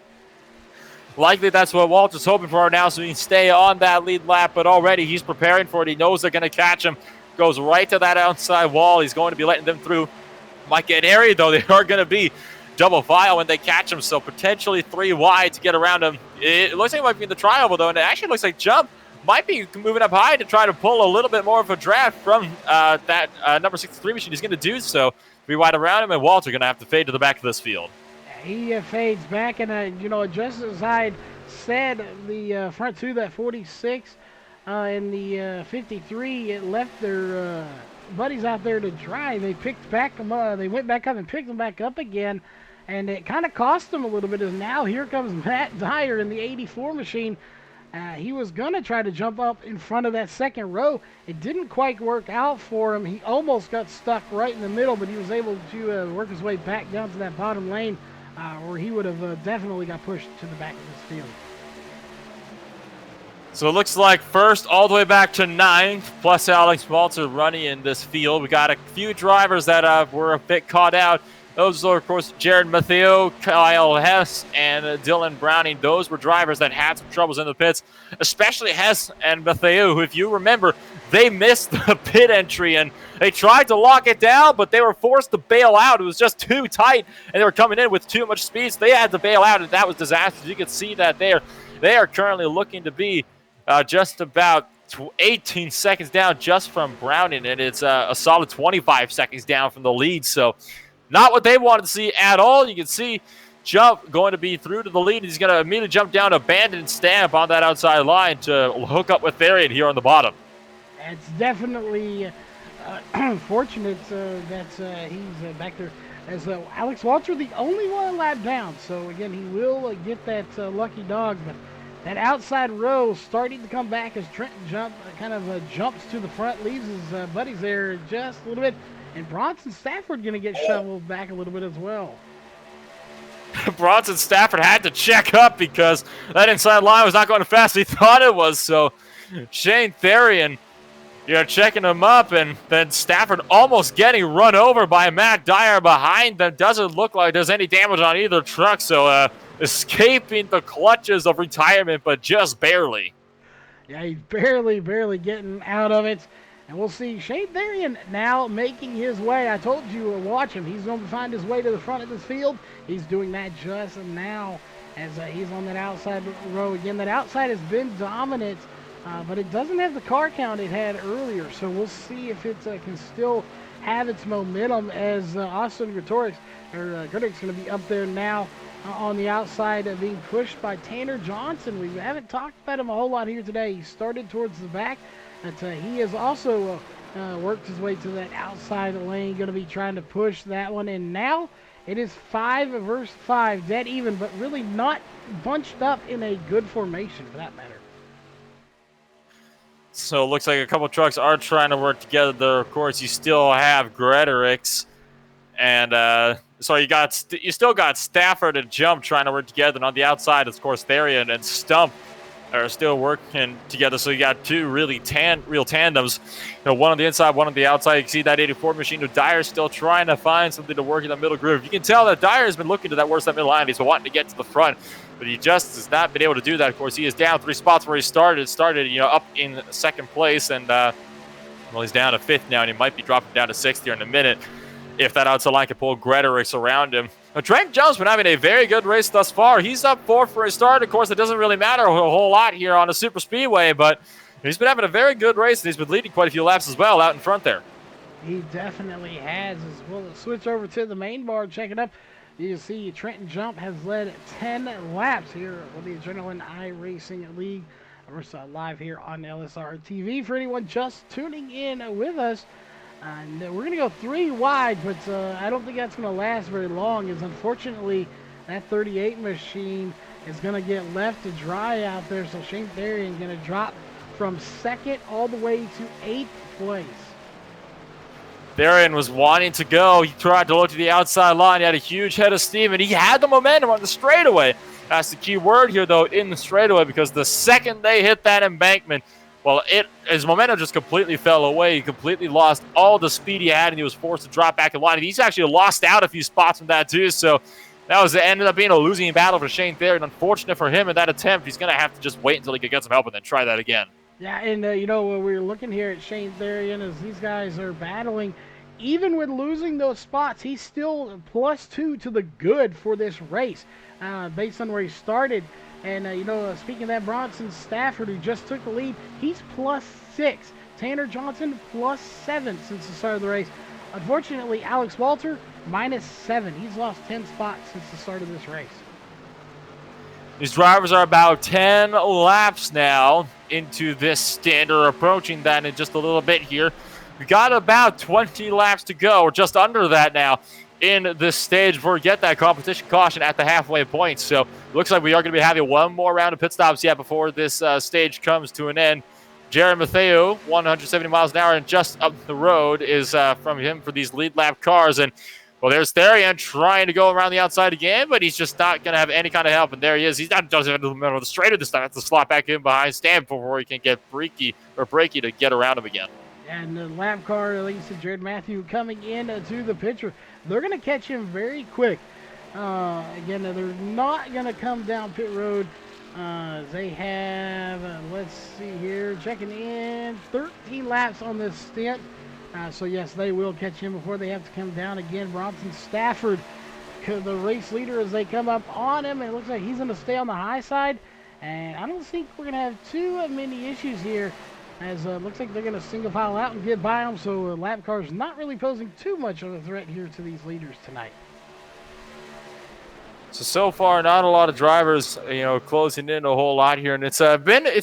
Likely that's what Walter's hoping for now, so he can stay on that lead lap, but already he's preparing for it. He knows they're going to catch him. Goes right to that outside wall. He's going to be letting them through. Might get airy, though. They are going to be double file when they catch him, so potentially 3 wide to get around him. It looks like it might be in the triangle, though, and it actually looks like Jump might be moving up high to try to pull a little bit more of a draft from that number 63 machine. He's going to do so. Be wide around him, and Walter going to have to fade to the back of this field. He fades back, and just as I said, the front two, that 46 and the 53, it left their buddies out there to dry. They picked back them up. They went back up and picked them back up again, and it kind of cost them a little bit. As now here comes Matt Dyer in the 84 machine. He was going to try to jump up in front of that second row. It didn't quite work out for him. He almost got stuck right in the middle, but he was able to work his way back down to that bottom lane, where he would have definitely got pushed to the back of this field. So it looks like first all the way back to ninth, plus Alex Walter running in this field. We got a few drivers that were a bit caught out. Those are, of course, Jared Matteo, Kyle Hess, and Dylan Browning. Those were drivers that had some troubles in the pits, especially Hess and Matteo, who, if you remember, they missed the pit entry, and they tried to lock it down, but they were forced to bail out. It was just too tight, and they were coming in with too much speed, so they had to bail out, and that was disastrous. You can see that there. They are currently looking to be just about 18 seconds down just from Browning, and it's a solid 25 seconds down from the lead, so not what they wanted to see at all. You can see Jump going to be through to the lead. He's going to immediately jump down to Abandon Stamp on that outside line to hook up with Therian here on the bottom. It's definitely fortunate that he's back there. As Alex Walter, the only one lap down. So, again, he will get that lucky dog. But that outside row starting to come back as Trenton jumps to the front, leaves his buddies there just a little bit. And Bronson Stafford going to get shoveled back a little bit as well. Bronson Stafford had to check up because that inside line was not going as fast as he thought it was. So Shane Therian, checking him up, and then Stafford almost getting run over by Matt Dyer behind them. Doesn't look like there's any damage on either truck, so escaping the clutches of retirement, but just barely. Yeah, he's barely getting out of it. And we'll see Shane Therian now making his way. I told you, watch him. He's going to find his way to the front of this field. He's doing that just now as he's on that outside row again. That outside has been dominant, but it doesn't have the car count it had earlier. So we'll see if it can still have its momentum as Austin Gutierrez is going to be up there now on the outside, being pushed by Tanner Johnson. We haven't talked about him a whole lot here today. He started towards the back. But he has also worked his way to that outside lane, going to be trying to push that one. And now it is 5 versus 5, dead even, but really not bunched up in a good formation for that matter. So it looks like a couple of trucks are trying to work together there. Of course, you still have Gretorix, and so you still got Stafford and Jump trying to work together. And on the outside, of course, Therian and Stump are still working together. So you got two really real tandems. One on the inside, one on the outside. You can see that 84 machine. Dyer's still trying to find something to work in the middle groove. You can tell that Dyer's been looking to that worst that middle line. He's wanting to get to the front, but he just has not been able to do that. Of course, he is down 3 spots where he started. Up in second place, and he's down to 5th now, and he might be dropping down to 6th here in a minute if that outside line can pull Gretorix around him. Trent Jones been having a very good race thus far. He's up 4th for his start. Of course, it doesn't really matter a whole lot here on a super speedway, but he's been having a very good race, and he's been leading quite a few laps as well out in front there. He definitely has. As we'll switch over to the main bar, check it up. You can see Trenton Jump has led 10 laps here with the Adrenaline iRacing League. We're live here on LSR TV. For anyone just tuning in with us, we're going to go 3 wide, but I don't think that's going to last very long, as unfortunately that 38 machine is going to get left to dry out there. So Shane Therian going to drop from 2nd all the way to 8th place. Therian was wanting to go. He tried to look to the outside line. He had a huge head of steam, and he had the momentum on the straightaway. That's the key word here, though, in the straightaway, because the second they hit that embankment, well, his momentum just completely fell away. He completely lost all the speed he had, and he was forced to drop back in line. And he's actually lost out a few spots from that, too. So that ended up being a losing battle for Shane Therian. Unfortunate for him in that attempt. He's going to have to just wait until he can get some help and then try that again. Yeah, and, when we're looking here at Shane Therian, as these guys are battling, even with losing those spots, he's still +2 to the good for this race. Based on where he started, And, speaking of that, Bronson Stafford, who just took the lead, he's +6. Tanner Johnson +7 since the start of the race. Unfortunately, Alex Walter -7. He's lost 10 spots since the start of this race. These drivers are about 10 laps now into this standard, approaching that in just a little bit here. We got about 20 laps to go, or just under that now, in this stage before we get that competition caution at the halfway point. So it looks like we are going to be having one more round of pit stops yet before this stage comes to an end. Jared Matthew, 170 miles an hour, and just up the road is from him for these lead lap cars. And well, there's Therian trying to go around the outside again, but he's just not going to have any kind of help. And there he is. He's not doesn't have the middle of the straighter this time. Has to slot back in behind Stan before he can get Breaky to get around him again. And the lap car, like you said, Jared Matthew coming in to the picture. They're going to catch him very quick. Again, they're not going to come down pit road. They have, let's see here, checking in, 13 laps on this stint. So, yes, they will catch him before they have to come down again. Bronson Stafford, the race leader, as they come up on him. And it looks like he's going to stay on the high side. And I don't think we're going to have too many issues here, as looks like they're going to single file out and get by them. So, lap cars not really posing too much of a threat here to these leaders tonight. So far, not a lot of drivers, closing in a whole lot here, and it's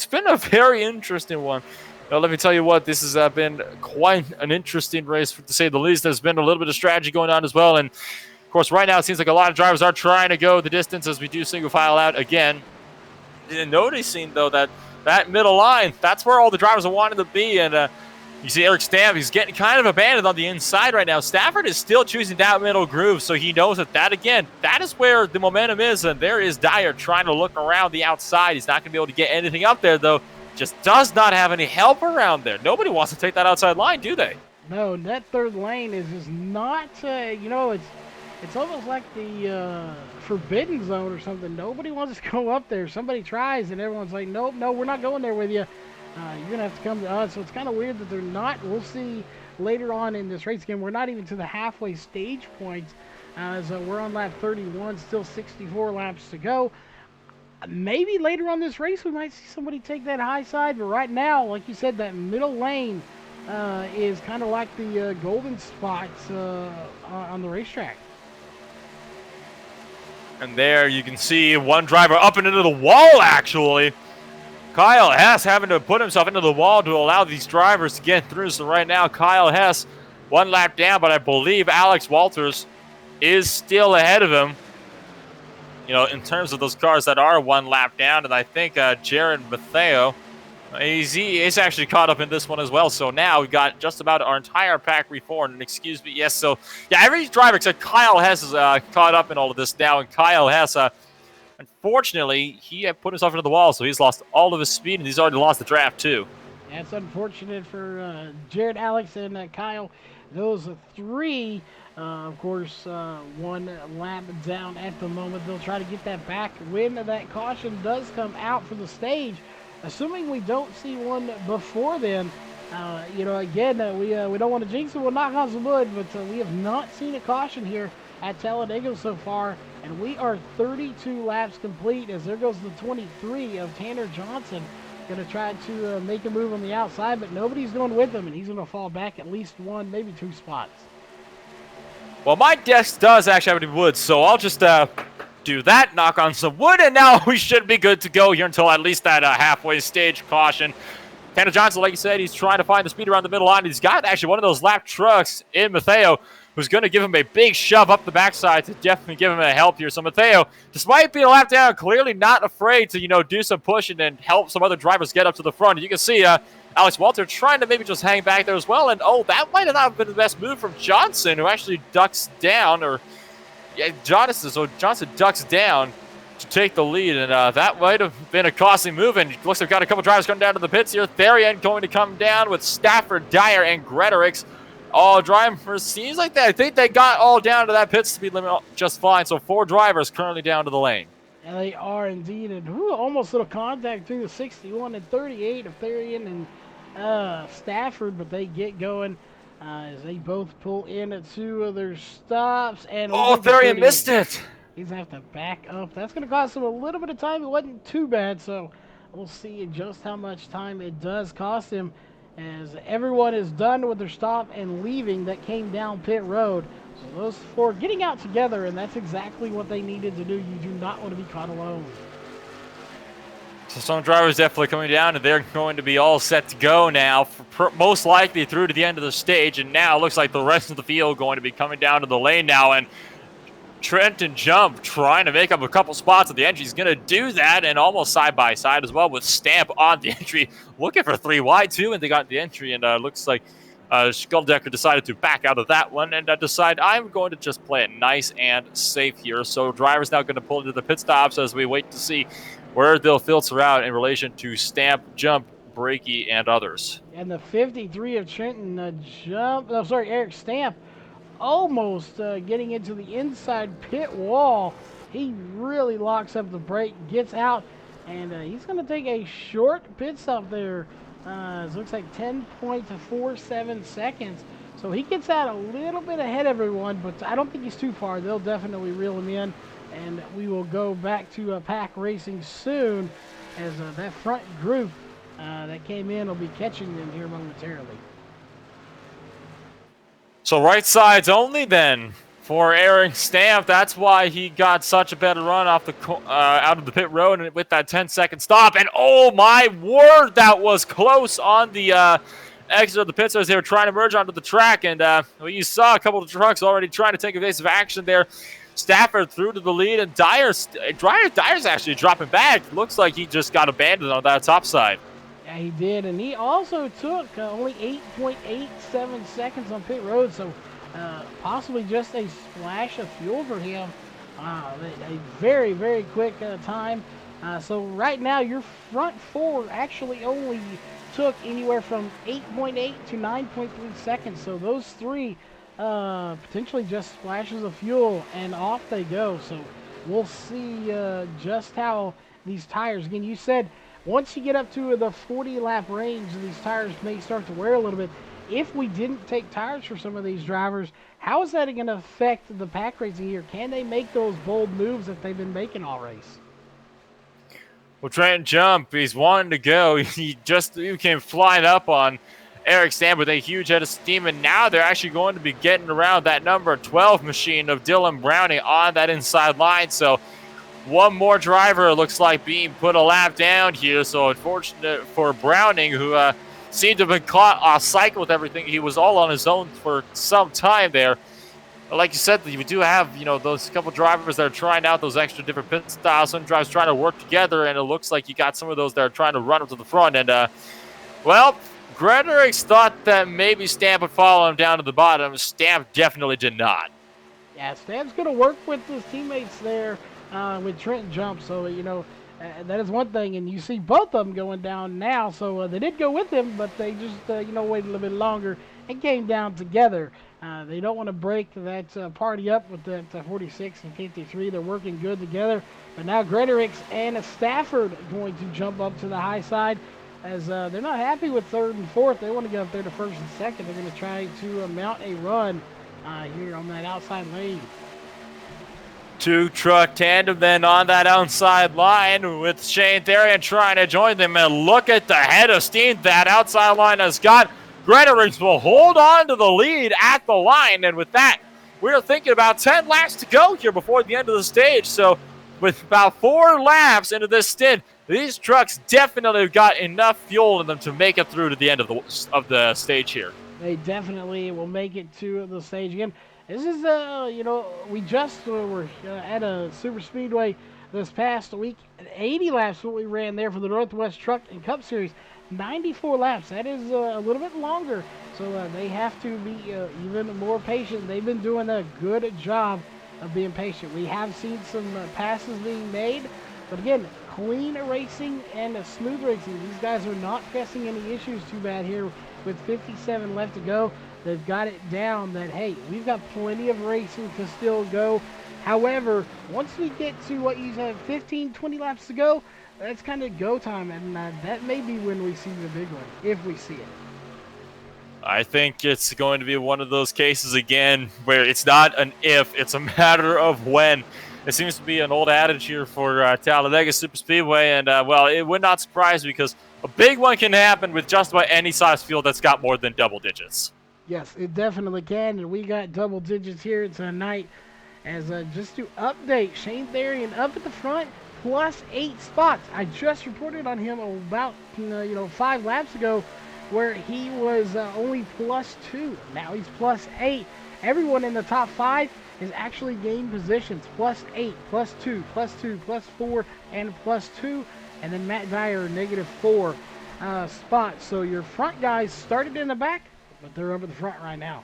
been a very interesting one. Let me tell you what, this has been quite an interesting race, to say the least. There's been a little bit of strategy going on as well, and of course, right now it seems like a lot of drivers are trying to go the distance as we do single file out again. And noticing though that middle line, that's where all the drivers are wanting to be, and you see Eric Stamp, he's getting kind of abandoned on the inside right now. Stafford is still choosing that middle groove, so he knows that again, that is where the momentum is, and there is Dyer trying to look around the outside. He's not going to be able to get anything up there, though. Just does not have any help around there. Nobody wants to take that outside line, do they? No, that third lane is just not, it's almost like the forbidden zone or something. Nobody wants to go up there. Somebody tries, and everyone's like, nope, no, we're not going there with you. You're going to have to come to us. So it's kind of weird that they're not. We'll see later on in this race game. We're not even to the halfway stage points, as we're on lap 31, still 64 laps to go. Maybe later on this race we might see somebody take that high side, but right now, like you said, that middle lane is kind of like the golden spots on the racetrack. And there you can see one driver up and into the wall, actually. Kyle Hess having to put himself into the wall to allow these drivers to get through. So right now, Kyle Hess, one lap down, but I believe Alex Walters is still ahead of him, in terms of those cars that are one lap down. And I think Jared Matheo, he's actually caught up in this one as well. So now we've got just about our entire pack reformed. And excuse me, yes, so yeah, every driver except Kyle Hess is caught up in all of this now. And Kyle Hess, unfortunately, he had put himself into the wall, so he's lost all of his speed, and he's already lost the draft, too. That's unfortunate for Jared, Alex, and Kyle. Those three, of course, one lap down at the moment. They'll try to get that back when that caution does come out for the stage. Assuming we don't see one before then, again, we don't want to jinx it. We'll knock on some wood, but we have not seen a caution here at Talladega so far, and we are 32 laps complete, as there goes the 23 of Tanner Johnson. Going to try to make a move on the outside, but nobody's going with him, and he's going to fall back at least one, maybe two spots. Well, my desk does actually have any wood, so I'll just do that, knock on some wood, and now we should be good to go here until at least that halfway stage caution. Tanner Johnson, like you said, he's trying to find the speed around the middle line. He's got actually one of those lap trucks in Matheo, who's going to give him a big shove up the backside to definitely give him a help here. So Matheo, despite being a lap down, clearly not afraid to, do some pushing and help some other drivers get up to the front. You can see Alex Walter trying to maybe just hang back there as well. And, that might have not been the best move from Johnson, who actually ducks down. Johnson ducks down to take the lead. And that might have been a costly move. And it looks like we've got a couple drivers coming down to the pits here. Therian going to come down with Stafford, Dyer, and Gretorix. All drivers, seems like that. I think they got all down to that pit speed limit just fine. So 4 drivers currently down to the lane. And they are indeed. And almost little contact between the 61 and 38 of Therian and Stafford, but they get going as they both pull in at 2 of their stops. And Therian missed it. He's going to have to back up. That's going to cost him a little bit of time. It wasn't too bad, so we'll see just how much time it does cost him as everyone is done with their stop and leaving that came down pit road. So those four getting out together, and that's exactly what they needed to do. You do not want to be caught alone. So some drivers definitely coming down, and they're going to be all set to go now, most likely through to the end of the stage. And now it looks like the rest of the field going to be coming down to the lane now. And Trenton Jump trying to make up a couple spots at the entry. He's going to do that, and almost side by side as well with Stamp on the entry. Looking for 3 wide too, and they got the entry. And looks like Skulldecker decided to back out of that one and decide I'm going to just play it nice and safe here. So drivers now going to pull into the pit stops as we wait to see where they'll filter out in relation to Stamp, Jump, Breaky, and others. And the 53 of Trenton Eric Stamp almost getting into the inside pit wall. He really locks up the brake, gets out, and he's going to take a short pit stop there. It looks like 10.47 seconds. So he gets out a little bit ahead of everyone, but I don't think he's too far. They'll definitely reel him in, and we will go back to pack racing soon as that front group that came in will be catching them here momentarily. So right sides only then for Eric Stamp. That's why he got such a better run off the out of the pit road and with that 10-second stop. And oh my word, that was close on the exit of the pits as they were trying to merge onto the track. And you saw a couple of trucks already trying to take evasive action there. Stafford through to the lead, and Dyer's actually dropping back. Looks like he just got abandoned on that top side. Yeah, he did, and he also took only 8.87 seconds on pit road, so possibly just a splash of fuel for him. A very, very quick time. So right now, your front four actually only took anywhere from 8.8 to 9.3 seconds. So those three potentially just splashes of fuel, and off they go. So we'll see just how these tires, again, you said once you get up to the 40-lap range, these tires may start to wear a little bit. If we didn't take tires for some of these drivers, how is that going to affect the pack racing here? Can they make those bold moves that they've been making all race? Well, Trenton Jump, he's wanting to go. He came flying up on Eric Stamp with a huge head of steam, and now they're actually going to be getting around that number 12 machine of Dylan Browning on that inside line. So one more driver looks like being put a lap down here. So unfortunate for Browning, who seemed to have been caught off cycle with everything. He was all on his own for some time there. But like you said, you do have, those couple drivers that are trying out those extra different pit styles. Some drivers trying to work together, and it looks like you got some of those that are trying to run up to the front. And, Gretorix thought that maybe Stamp would follow him down to the bottom. Stamp definitely did not. Yeah, Stamp's going to work with his teammates there with Trenton Jump. So, that is one thing. And you see both of them going down now. So they did go with him, but they just, waited a little bit longer and came down together. They don't want to break that party up with that 46 and 53. They're working good together. But now Gretorix and Stafford going to jump up to the high side, as they're not happy with third and fourth. They want to get up there to first and second. They're going to try to mount a run here on that outside lane. Two truck tandem then on that outside line with Shane Therian trying to join them. And look at the head of steam that outside line has got. Gretorix will hold on to the lead at the line. And with that, we're thinking about 10 laps to go here before the end of the stage. So with about 4 laps into this stint, these trucks definitely have got enough fuel in them to make it through to the end of the stage here. They definitely will make it to the stage again. This is, we just were at a super speedway this past week. 80 laps what we ran there for the Northwest Truck and Cup Series. 94 laps. That is a little bit longer. So they have to be even more patient. They've been doing a good job of being patient. We have seen some passes being made. But again, clean racing and smooth racing. These guys are not facing any issues too bad here with 57 left to go. They've got it down that, hey, we've got plenty of racing to still go. However, once we get to what you have 15, 20 laps to go, that's kind of go time. And that may be when we see the big one, if we see it. I think it's going to be one of those cases again where it's not an if, it's a matter of when. It seems to be an old adage here for Talladega Superspeedway, and, well, it would not surprise me because a big one can happen with just about any size field that's got more than double digits. Yes, it definitely can, and we got double digits here tonight. As just to update, Shane Therian up at the front, plus 8 spots. I just reported on him about 5 laps ago, where he was only plus 2. Now he's plus 8. Everyone in the top 5 is actually gained positions. Plus 8, plus 2, plus 2, plus 4, and plus 2. And then Matt Dyer, -4 spots. So your front guys started in the back, but they're up at the front right now.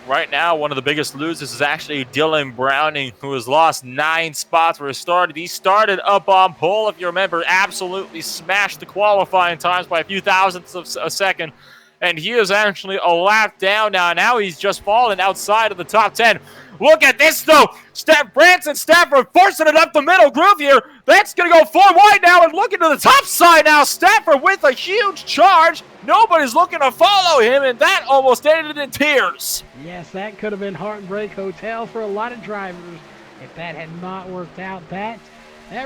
Right now, one of the biggest losers is actually Dylan Browning, who has lost 9 spots where he started. He started up on pole, if you remember, absolutely smashed the qualifying times by a few thousandths of a second. And he is actually a lap down now. Now he's just fallen outside of the top 10. Look at this, though. Branson Stafford forcing it up the middle groove here. That's going to go 4 wide now and looking to the top side now. Stafford with a huge charge. Nobody's looking to follow him, and that almost ended in tears. Yes, that could have been Heartbreak Hotel for a lot of drivers if that had not worked out. That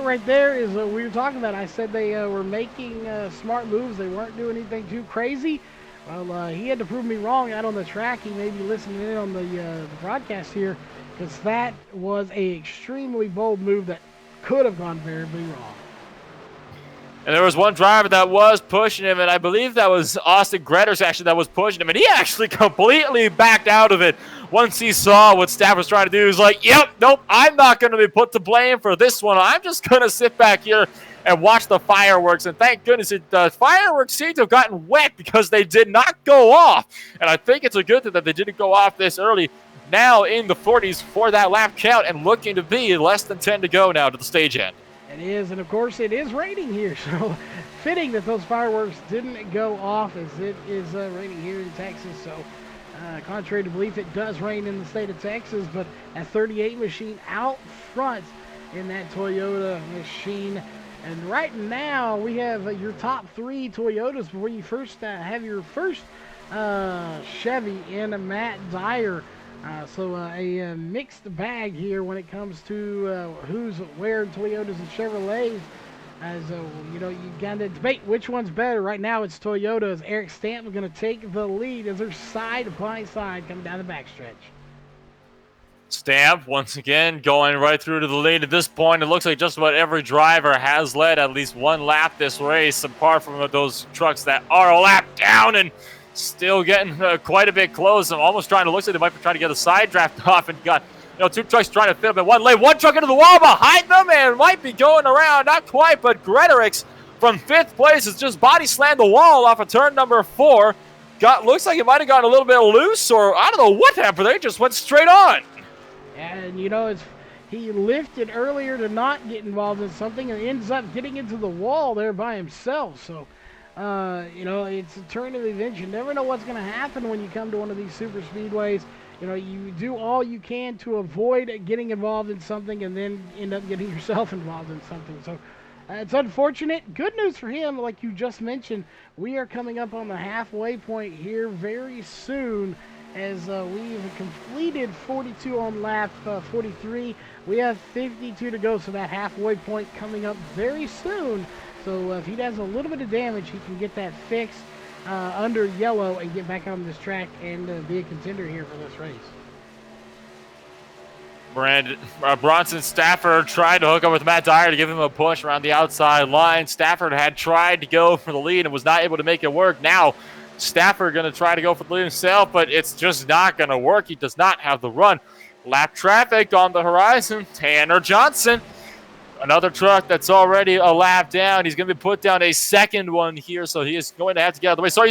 right there is what we were talking about. I said they were making smart moves. They weren't doing anything too crazy. Well, he had to prove me wrong out on the track. He may be listening in on the broadcast here, because that was a extremely bold move that could have gone very, very wrong. And there was one driver that was pushing him, and I believe that was Austin Gretters actually that was pushing him, and he actually completely backed out of it once he saw what Staff was trying to do. He was like, yep, nope, I'm not going to be put to blame for this one. I'm just going to sit back here and watch the fireworks. And thank goodness the fireworks seem to have gotten wet because they did not go off. And I think it's a good thing that they didn't go off this early. Now in the 40s for that lap count and looking to be less than 10 to go now to the stage end. It is, and of course it is raining here, so fitting that those fireworks didn't go off as it is raining here in Texas. So contrary to belief, it does rain in the state of Texas, but that 38 machine out front in that Toyota machine. And right now, we have your top 3 Toyotas before you first have your first Chevy and Matt Dyer. So a mixed bag here when it comes to who's wearing Toyotas and Chevrolets. As you got to debate which one's better. Right now, it's Toyota. As Eric Stanton is going to take the lead as they're side by side coming down the backstretch. Stamp, once again, going right through to the lead at this point. It looks like just about every driver has led at least one lap this race, apart from those trucks that are a lap down and still getting quite a bit close. I'm almost trying to look like they might be trying to get a side draft off, and got 2 trucks trying to fit up in one lane. One truck into the wall behind them and might be going around. Not quite, but Greterix from 5th place has just body slammed the wall off of turn number 4. Looks like it might have gotten a little bit loose, or I don't know what happened. They just went straight on. And, he lifted earlier to not get involved in something and ends up getting into the wall there by himself. So, it's a turn of events. You never know what's going to happen when you come to one of these super speedways. You do all you can to avoid getting involved in something and then end up getting yourself involved in something. So, it's unfortunate. Good news for him, like you just mentioned, we are coming up on the halfway point here very soon. As we've completed 42 on lap 43. We have 52 to go, so that halfway point coming up very soon. So if he does a little bit of damage, he can get that fixed under yellow and get back on this track and be a contender here for this race. Bronson Stafford tried to hook up with Matt Dyer to give him a push around the outside line. Stafford had tried to go for the lead and was not able to make it work. Now Stafford going to try to go for the lead himself, but it's just not going to work. He does not have the run. Lap traffic on the horizon. Tanner Johnson, another truck that's already a lap down. He's going to be put down a second one here, so he is going to have to get out of the way. So he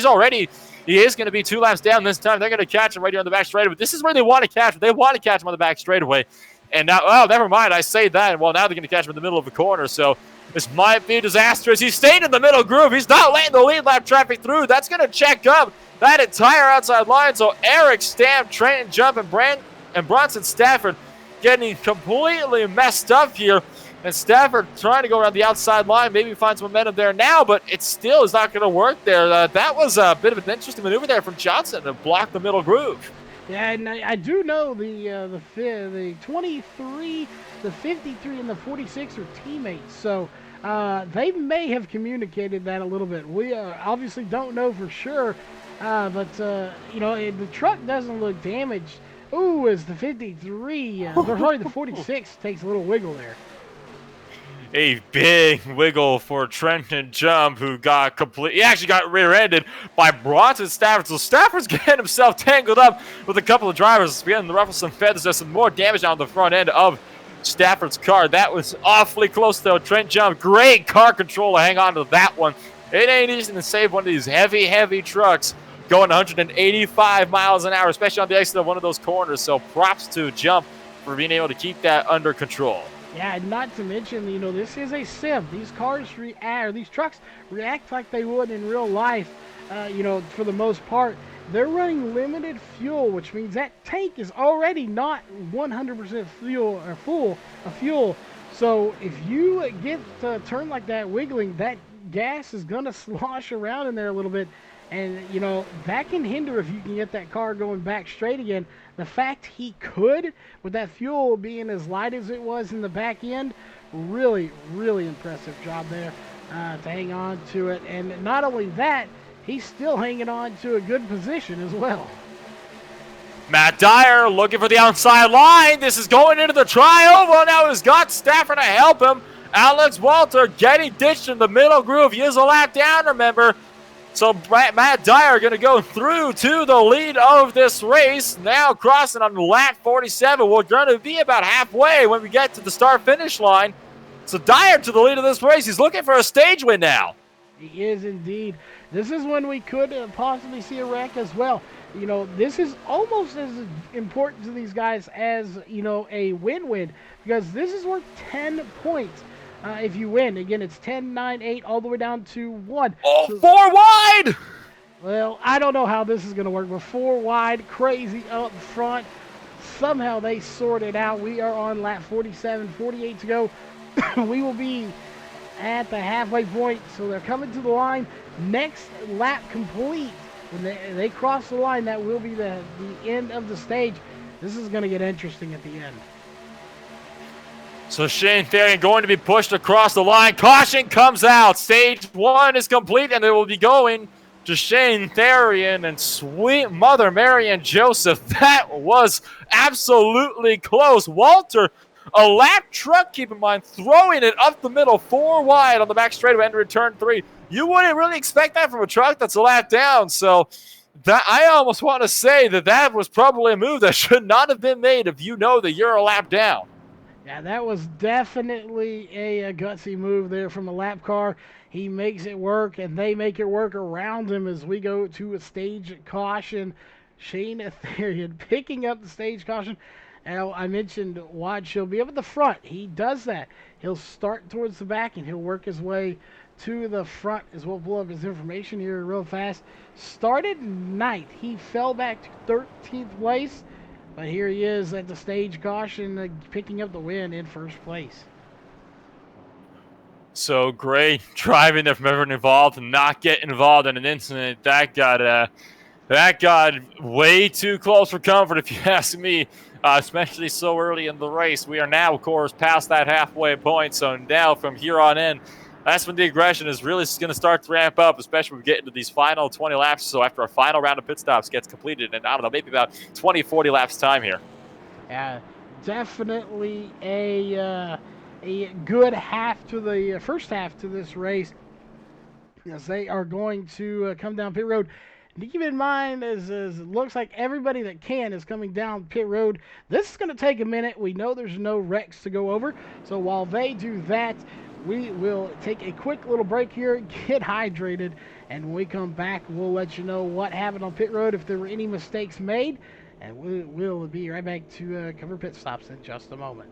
is going to be 2 laps down this time. They're going to catch him right here on the back straightaway. This is where they want to catch him. They want to catch him on the back straightaway. And now, oh, never mind. I say that. Well, now they're going to catch him in the middle of the corner. So this might be disastrous. He stayed in the middle groove. He's not letting the lead lap traffic through. That's going to check up that entire outside line. So Eric Stamp, Trenton Jump, and Bronson Stafford getting completely messed up here. And Stafford trying to go around the outside line, maybe find some momentum there now, but it still is not going to work there. That was a bit of an interesting maneuver there from Johnson to block the middle groove. Yeah, and I do know the 23, the 53, and the 46 are teammates, so they may have communicated that a little bit. We obviously don't know for sure, but the truck doesn't look damaged. Ooh, as the 53, sorry, the 46 takes a little wiggle there. A big wiggle for Trenton Jump, who got he actually got rear-ended by Bronson Stafford. So Stafford's getting himself tangled up with a couple of drivers. Beginning to ruffle some feathers. There's some more damage on the front end of Stafford's car. That was awfully close, though. Trent Jump, great car control to hang on to that one. It ain't easy to save one of these heavy trucks going 185 miles an hour, especially on the exit of one of those corners. So props to Jump for being able to keep that under control. Yeah, not to mention, this is a sim. These cars react, or these trucks react like they would in real life. For the most part, they're running limited fuel, which means that tank is already not 100% fuel or full of fuel. So if you get to turn like that, wiggling, that gas is gonna slosh around in there a little bit, and that can hinder if you can get that car going back straight again. The fact he could, with that fuel being as light as it was in the back end, really, really impressive job there to hang on to it. And not only that, he's still hanging on to a good position as well. Matt Dyer looking for the outside line. This is going into the trioval. Now he's got Stafford to help him. Alex Walter getting ditched in the middle groove. He is a lap down, remember. So Matt Dyer going to go through to the lead of this race. Now crossing on lap 47. We're going to be about halfway when we get to the start-finish line. So Dyer to the lead of this race. He's looking for a stage win now. He is indeed. This is when we could possibly see a wreck as well. This is almost as important to these guys as, a win-win, because this is worth 10 points. If you win, again, it's 10, 9, 8, all the way down to 1. Oh, so, 4 wide! Well, I don't know how this is going to work, but 4 wide, crazy up front. Somehow they sort it out. We are on lap 47, 48 to go. We will be at the halfway point, so they're coming to the line. Next lap complete. When they cross the line, that will be the end of the stage. This is going to get interesting at the end. So Shane Therian going to be pushed across the line. Caution comes out. Stage 1 is complete, and they will be going to Shane Therian and sweet Mother Mary and Joseph. That was absolutely close. Walter, a lap truck, keep in mind, throwing it up the middle, 4 wide on the back straightaway into return 3. You wouldn't really expect that from a truck that's a lap down. So that I almost want to say that was probably a move that should not have been made if you know that you're a lap down. Yeah, that was definitely a gutsy move there from a lap car. He makes it work, and they make it work around him as we go to a stage caution. Shane Ethereum picking up the stage caution. Now, I mentioned Watch, he'll be up at the front. He does that. He'll start towards the back, and he'll work his way to the front as we'll pull up his information here real fast. Started 9th. He fell back to 13th place. But here he is at the stage caution, picking up the win in first place. So great driving there from everyone involved and not get involved in an incident that got way too close for comfort, if you ask me. Especially so early in the race. We are now, of course, past that halfway point. So now from here on in, that's when the aggression is really going to start to ramp up, especially when we get into these final 20 laps. So after our final round of pit stops gets completed, and I don't know, maybe about 20, 40 laps time here. Yeah, definitely a good half to the first half to this race, as they are going to come down pit road. Keep in mind, as it looks like everybody that can is coming down pit road. This is going to take a minute. We know there's no wrecks to go over, so while they do that, we will take a quick little break here, get hydrated, and when we come back, we'll let you know what happened on pit road, if there were any mistakes made, and we'll be right back to cover pit stops in just a moment.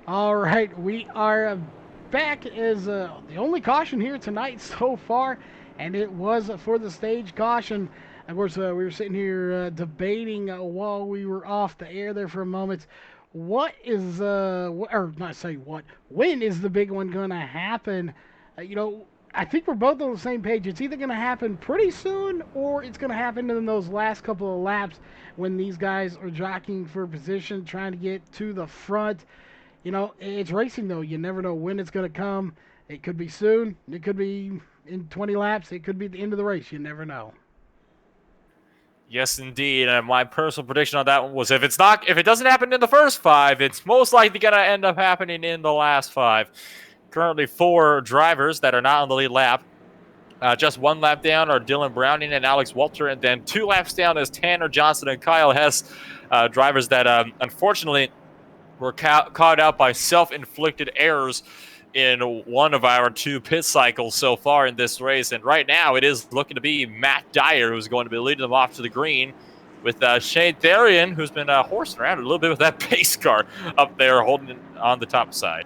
All right, we are back as the only caution here tonight so far, and it was for the stage caution. Of course, we were sitting here debating while we were off the air there for a moment. What is, or not say what, when is the big one going to happen? I think we're both on the same page. It's either going to happen pretty soon or it's going to happen in those last couple of laps when these guys are jockeying for position, trying to get to the front. It's racing though. You never know when it's going to come. It could be soon. It could be in 20 laps. It could be the end of the race. You never know. Yes, indeed. And my personal prediction on that one was if it doesn't happen in the first 5, it's most likely going to end up happening in the last 5. Currently 4 drivers that are not on the lead lap. Just 1 lap down are Dylan Browning and Alex Walter, and then 2 laps down is Tanner Johnson and Kyle Hess, drivers that unfortunately were caught out by self-inflicted errors in one of our 2 pit cycles so far in this race. And right now it is looking to be Matt Dyer who's going to be leading them off to the green, with Shane Therian, who's been horsing around a little bit with that pace car up there holding it on the top side.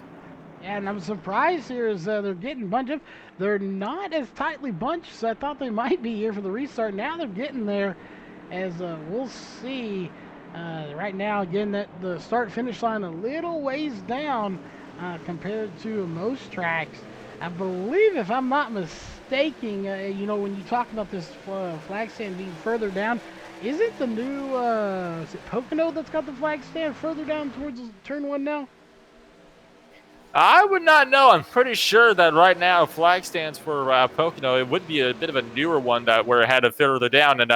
Yeah, and I'm surprised here is they're getting bunched up. They're not as tightly bunched as I thought they might be here for the restart. Now they're getting there, as we'll see. Right now, again, that the start-finish line a little ways down compared to most tracks. I believe, if I'm not mistaken, when you talk about this flag stand being further down, is it the new, is it Pocono that's got the flag stand further down towards turn 1 now? I would not know. I'm pretty sure that right now flag stands for Pocono. It would be a bit of a newer one where it had it further down. And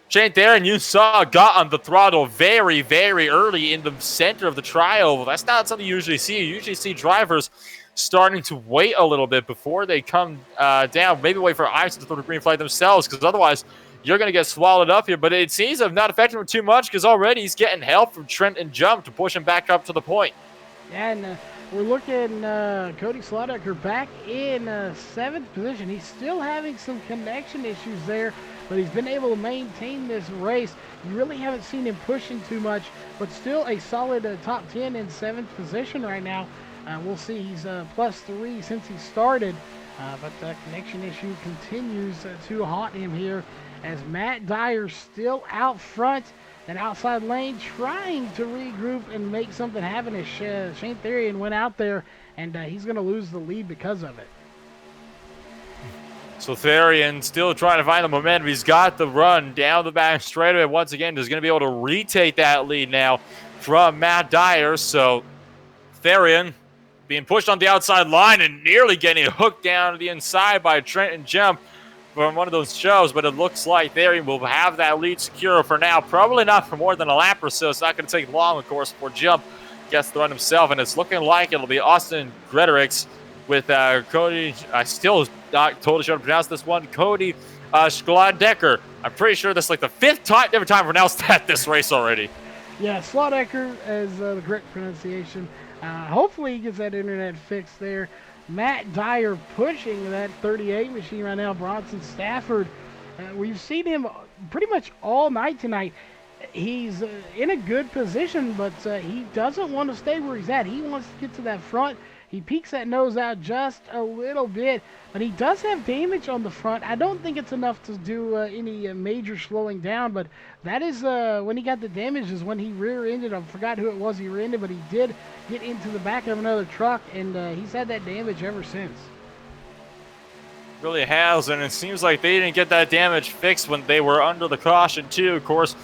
Shane Therian, you saw, got on the throttle very, very early in the center of the tri-oval. That's not something you usually see. You usually see drivers starting to wait a little bit before they come down. Maybe wait for Ives to throw the green flag themselves, because otherwise you're going to get swallowed up here. But it seems to have not affected him too much, because already he's getting help from Trent and Jump to push him back up to the point. And we're looking Cody Slaughter back in 7th position. He's still having some connection issues there, but he's been able to maintain this race. You really haven't seen him pushing too much, but still a solid top 10 in 7th position right now. We'll see. He's +3 since he started, but the connection issue continues to haunt him here, as Matt Dyer still out front. An outside lane trying to regroup and make something happen as Shane Therian went out there, and he's going to lose the lead because of it. So Therian still trying to find the momentum. He's got the run down the back straightaway once again. He's going to be able to retake that lead now from Matt Dyer. So Therian being pushed on the outside line and nearly getting hooked down to the inside by Trent and Jump from one of those shows, but it looks like Therian will have that lead secure for now. Probably not for more than a lap or so. It's not going to take long, of course, before Jump gets the run himself, and it's looking like it'll be Austin Gretorix with Cody. I still not totally sure how to pronounce this one. Cody Schladecker. I'm pretty sure this is like the 5th time every time I've pronounced that this race already. Yeah, Schladecker is the correct pronunciation. Hopefully he gets that internet fixed there. Matt Dyer pushing that 38 machine right now. Bronson Stafford, we've seen him pretty much all night tonight. He's in a good position, but he doesn't want to stay where he's at. He wants to get to that front. He peeks that nose out just a little bit, but he does have damage on the front. I don't think it's enough to do any major slowing down, but that is when he got the damage is when he rear-ended. I forgot who it was he rear-ended, but he did get into the back of another truck, and he's had that damage ever since. Really has, and it seems like they didn't get that damage fixed when they were under the caution too. Of course,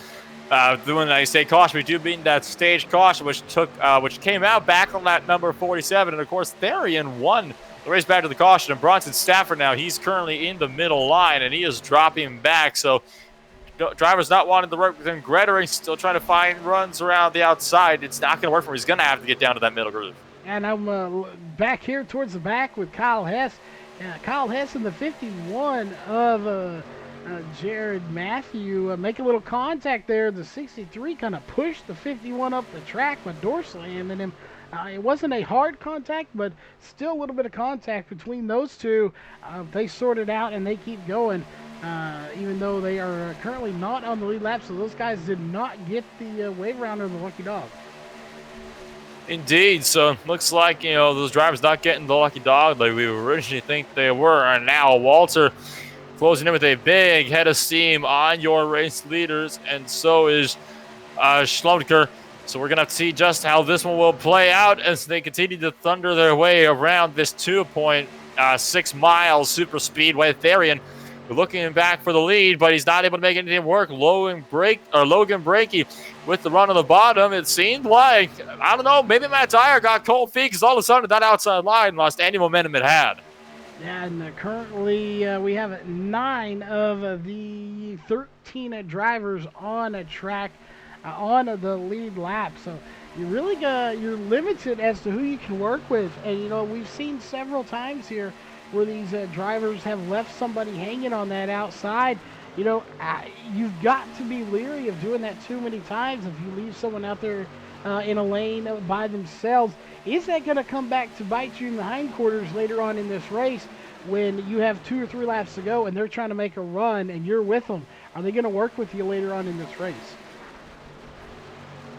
when I say caution, we do mean that stage caution, which came out back on that number 47, and of course Therian won the race back to the caution. And Bronson Stafford now, he's currently in the middle line, and he is dropping back. So drivers not wanting to work with him. Gretorix still trying to find runs around the outside. It's not going to work for him. He's going to have to get down to that middle groove. And I'm back here towards the back with Kyle Hess. Kyle Hess in the 51 of Jared Matthew make a little contact there. The 63 kind of pushed the 51 up the track with door slamming him. It wasn't a hard contact, but still a little bit of contact between those two. They sort it out and they keep going, even though they are currently not on the lead lap. So those guys did not get the wave around or the lucky dog. Indeed. So looks like, those drivers not getting the lucky dog like we originally think they were. And now Walter closing in with a big head of steam on your race leaders, and so is Schlumker. So we're going to have to see just how this one will play out as they continue to thunder their way around this 2.6 mile super speedway. Therian looking back for the lead, but he's not able to make anything work. Logan Brakey with the run on the bottom. It seemed like, I don't know, maybe Matt Dyer got cold feet because all of a sudden that outside line lost any momentum it had. Yeah, and currently we have 9 of the 13 drivers on a track on the lead lap. So you're limited as to who you can work with. And we've seen several times here where these drivers have left somebody hanging on that outside. You've got to be leery of doing that too many times. If you leave someone out there in a lane by themselves, is that going to come back to bite you in the hindquarters later on in this race when you have 2 or 3 laps to go and they're trying to make a run and you're with them? Are they going to work with you later on in this race?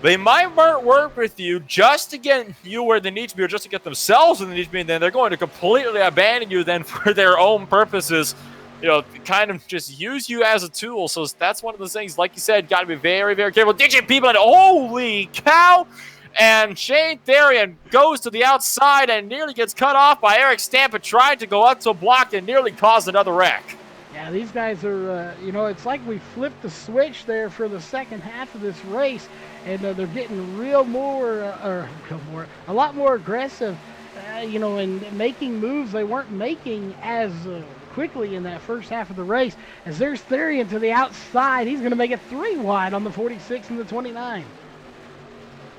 They might work with you just to get you where they need to be, or just to get themselves where they need to be, and then they're going to completely abandon you then for their own purposes, kind of just use you as a tool. So that's one of those things, like you said, got to be very, very careful. Digit people, and holy cow! And Shane Therian goes to the outside and nearly gets cut off by Eric Stampa, trying to go up to a block and nearly caused another wreck. Yeah, these guys are, it's like we flipped the switch there for the second half of this race, and they're getting a lot more aggressive, and making moves they weren't making as quickly in that first half of the race. As there's Therian to the outside, he's going to make it 3 wide on the 46 and the 29.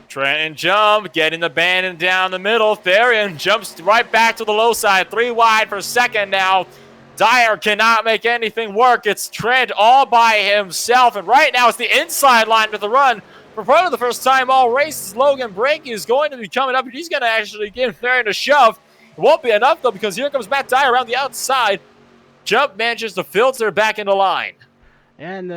Trenton jump, getting the band down the middle. Therian jumps right back to the low side, 3 wide for second now. Dyer cannot make anything work. It's Trent all by himself. And right now it's the inside line with the run. For probably the first time all races, Logan Brakey is going to be coming up, and he's going to actually give Therian a shove. It won't be enough, though, because here comes Matt Dyer around the outside. Jump manages to filter back into line. And,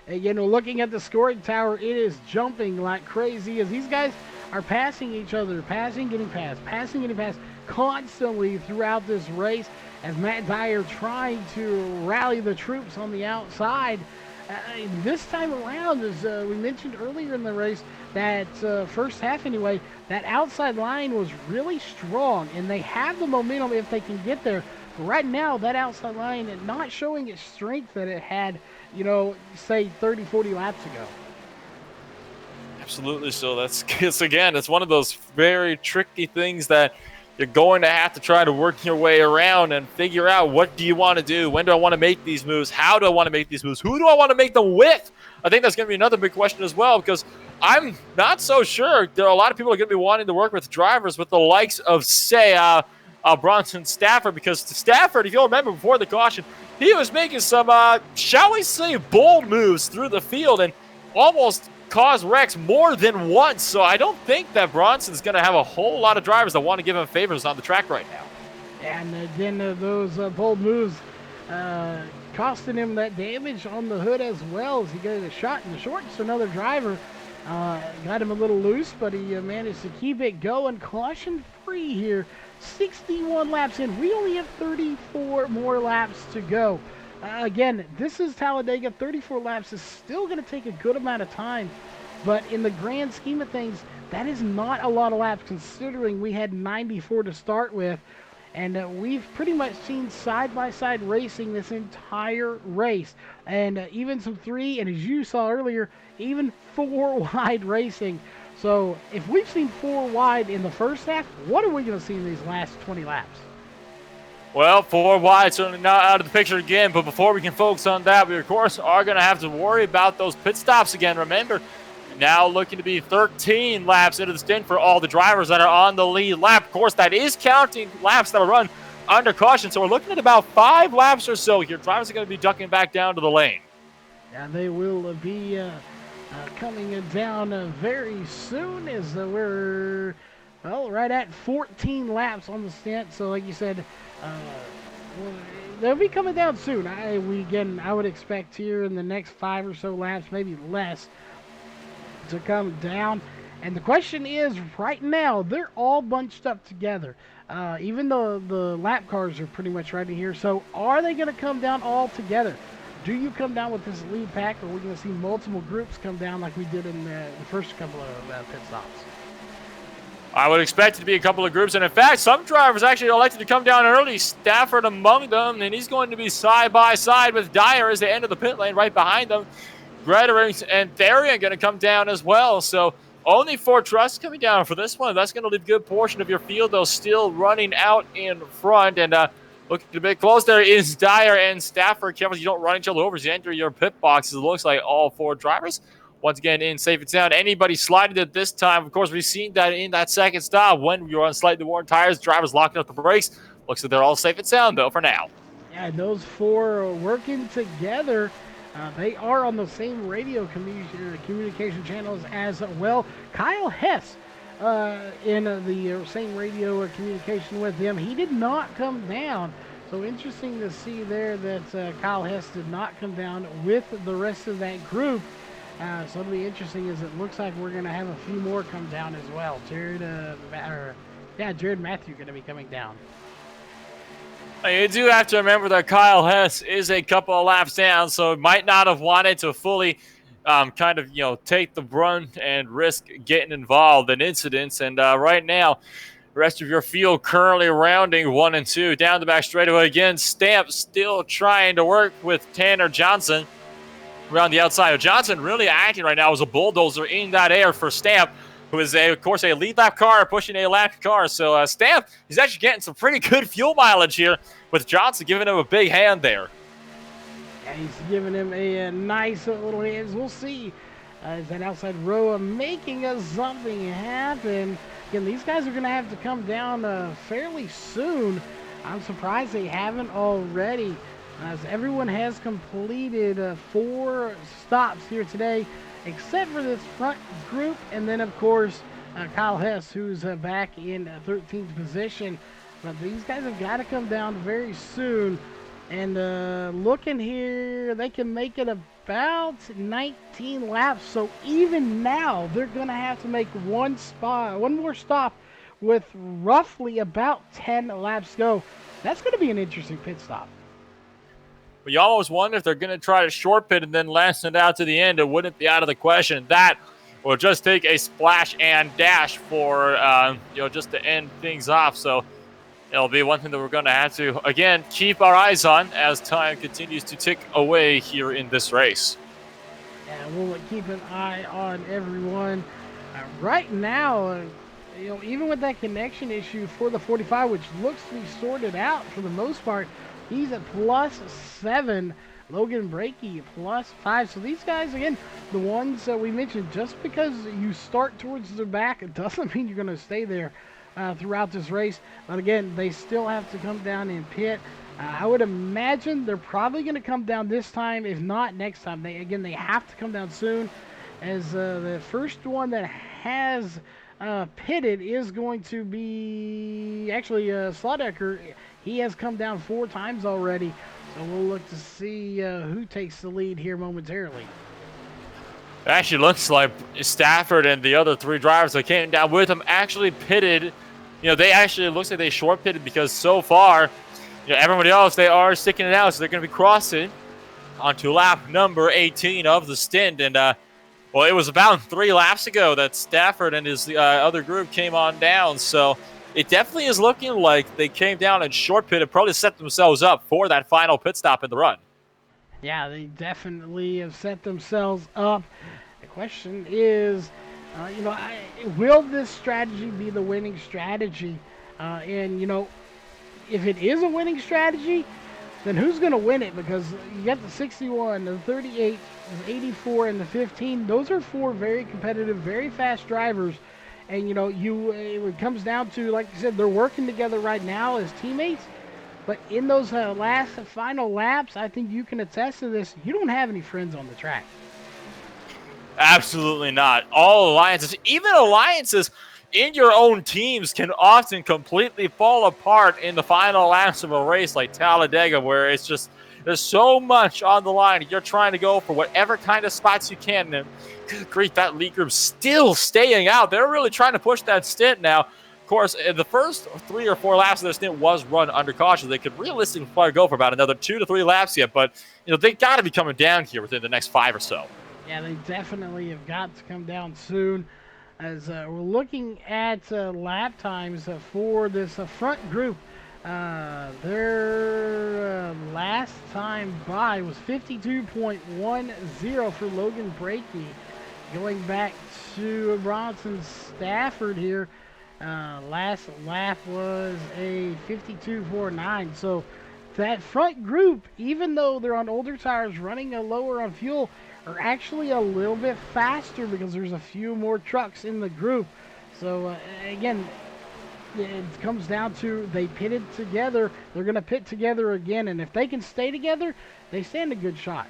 looking at the scoring tower, it is jumping like crazy as these guys are passing each other, getting past constantly throughout this race, as Matt Dyer trying to rally the troops on the outside. This time around, as we mentioned earlier in the race, that first half anyway, that outside line was really strong, and they have the momentum if they can get there. But right now, that outside line is not showing its strength that it had, say 30, 40 laps ago. Absolutely. So it's one of those very tricky things that you're going to have to try to work your way around and figure out, what do you want to do? When do I want to make these moves? How do I want to make these moves? Who do I want to make them with? I think that's going to be another big question as well, because I'm not so sure. There are a lot of people are going to be wanting to work with drivers with the likes of, say, Bronson Stafford, because Stafford, if you'll remember before the caution, he was making some, shall we say, bold moves through the field and almost caused wrecks more than once. So I don't think that Bronson's going to have a whole lot of drivers that want to give him favors on the track right now. And then those bold moves costing him that damage on the hood as well, as he got a shot in the shorts. Another driver got him a little loose, but he managed to keep it going. Caution free here. 61 laps in. We only have 34 more laps to go. Again, this is Talladega. 34 laps is still going to take a good amount of time, but in the grand scheme of things, that is not a lot of laps considering we had 94 to start with, and we've pretty much seen side-by-side racing this entire race, and even some 3, and as you saw earlier, even 4 wide racing. So if we've seen 4 wide in the first half, what are we going to see in these last 20 laps? Well, 4 wide, certainly not out of the picture again, but before we can focus on that, we, of course, are going to have to worry about those pit stops again. Remember, now looking to be 13 laps into the stint for all the drivers that are on the lead lap. Of course, that is counting laps that are run under caution, so we're looking at about 5 laps or so here. Drivers are going to be ducking back down to the lane. Yeah, they will be coming down very soon, as we're, right at 14 laps on the stint. So like you said, they'll be coming down soon. I would expect here in the next 5 or so laps, maybe less, to come down. And the question is, right now, they're all bunched up together. Even though the lap cars are pretty much right in here. So are they going to come down all together? Do you come down with this lead pack, or are we going to see multiple groups come down like we did in the first couple of pit stops? I would expect it to be a couple of groups. And in fact, some drivers actually elected to come down early. Stafford among them. And he's going to be side by side with Dyer as they enter the pit lane right behind them. Greterings and Therian going to come down as well. So only 4 trucks coming down for this one. That's going to leave a good portion of your field, though, still running out in front. And looking a bit close there is Dyer and Stafford. Careful you don't run each other over as you enter your pit boxes. It looks like all 4 drivers once again in safe and sound. Anybody sliding at this time, of course, we've seen that in that second stop when you're on slightly worn tires, drivers locking up the brakes. Looks like they're all safe and sound, though, for now. Yeah, those 4 are working together. They are on the same radio communication channels as well. Kyle Hess in the same radio communication with him. He did not come down. So interesting to see there that Kyle Hess did not come down with the rest of that group. So it'll be interesting as it looks like we're going to have a few more come down as well. Jared Matthew going to be coming down. You do have to remember that Kyle Hess is a couple of laps down, so might not have wanted to fully take the brunt and risk getting involved in incidents. And right now, the rest of your field currently rounding 1 and 2 down the back straightaway. Again, Stamp still trying to work with Tanner Johnson around the outside. Johnson really acting right now as a bulldozer in that air for Stamp, who is, of course, a lead lap car pushing a lap car. So Stamp, he's actually getting some pretty good fuel mileage here with Johnson giving him a big hand there. Yeah, he's giving him a nice little hands. We'll see as that outside row making something happen. Again, these guys are going to have to come down fairly soon. I'm surprised they haven't already, as everyone has completed 4 stops here today, except for this front group, and then, of course, Kyle Hess, who's back in 13th position. But these guys have got to come down very soon. And looking here, they can make it about 19 laps. So even now, they're going to have to make one more stop with roughly about 10 laps to go. That's going to be an interesting pit stop. But you almost wonder if they're going to try to short pit and then last it out to the end. It wouldn't be out of the question. That will just take a splash and dash for, just to end things off. So it'll be one thing that we're going to have to, again, keep our eyes on as time continues to tick away here in this race. Yeah, we'll keep an eye on everyone. Right now, even with that connection issue for the 45, which looks to be sorted out for the most part, he's at +7. Logan Brakey +5. So these guys, again, the ones that we mentioned, just because you start towards the back, it doesn't mean you're going to stay there throughout this race. But again, they still have to come down and pit. I would imagine they're probably going to come down this time, if not next time. They have to come down soon, as the first one that has pitted is going to be actually Slaudecker. He has come down 4 times already, so we'll look to see who takes the lead here momentarily. It actually looks like Stafford and the other 3 drivers that came down with him actually pitted. They actually, it looks like they short pitted because so far, everybody else, they are sticking it out, so they're going to be crossing onto lap number 18 of the stint. And, it was about 3 laps ago that Stafford and his other group came on down, so it definitely is looking like they came down and short pitted, probably set themselves up for that final pit stop in the run. Yeah, they definitely have set themselves up. The question is, will this strategy be the winning strategy? If it is a winning strategy, then who's going to win it? Because you got the 61, the 38, the 84, and the 15. Those are 4 very competitive, very fast drivers. And, it comes down to, like you said, they're working together right now as teammates. But in those last final laps, I think you can attest to this. You don't have any friends on the track. Absolutely not. All alliances, even alliances in your own teams, can often completely fall apart in the final laps of a race like Talladega, where it's just There's so much on the line. You're trying to go for whatever kind of spots you can. And good grief, that lead group still staying out. They're really trying to push that stint now. Of course, the first 3 or 4 laps of their stint was run under caution. They could realistically probably go for about another 2 to 3 laps yet, but they got to be coming down here within the next 5 or so. Yeah, they definitely have got to come down soon. As we're looking at lap times for this front group, their last time by was 52.10 for Logan Brakey. Going back to Bronson Stafford here, last lap was a 52.49. So that front group, even though they're on older tires running lower on fuel, are actually a little bit faster because there's a few more trucks in the group. So again, it comes down to they pitted together. They're going to pit together again, and if they can stay together, they stand a good shot.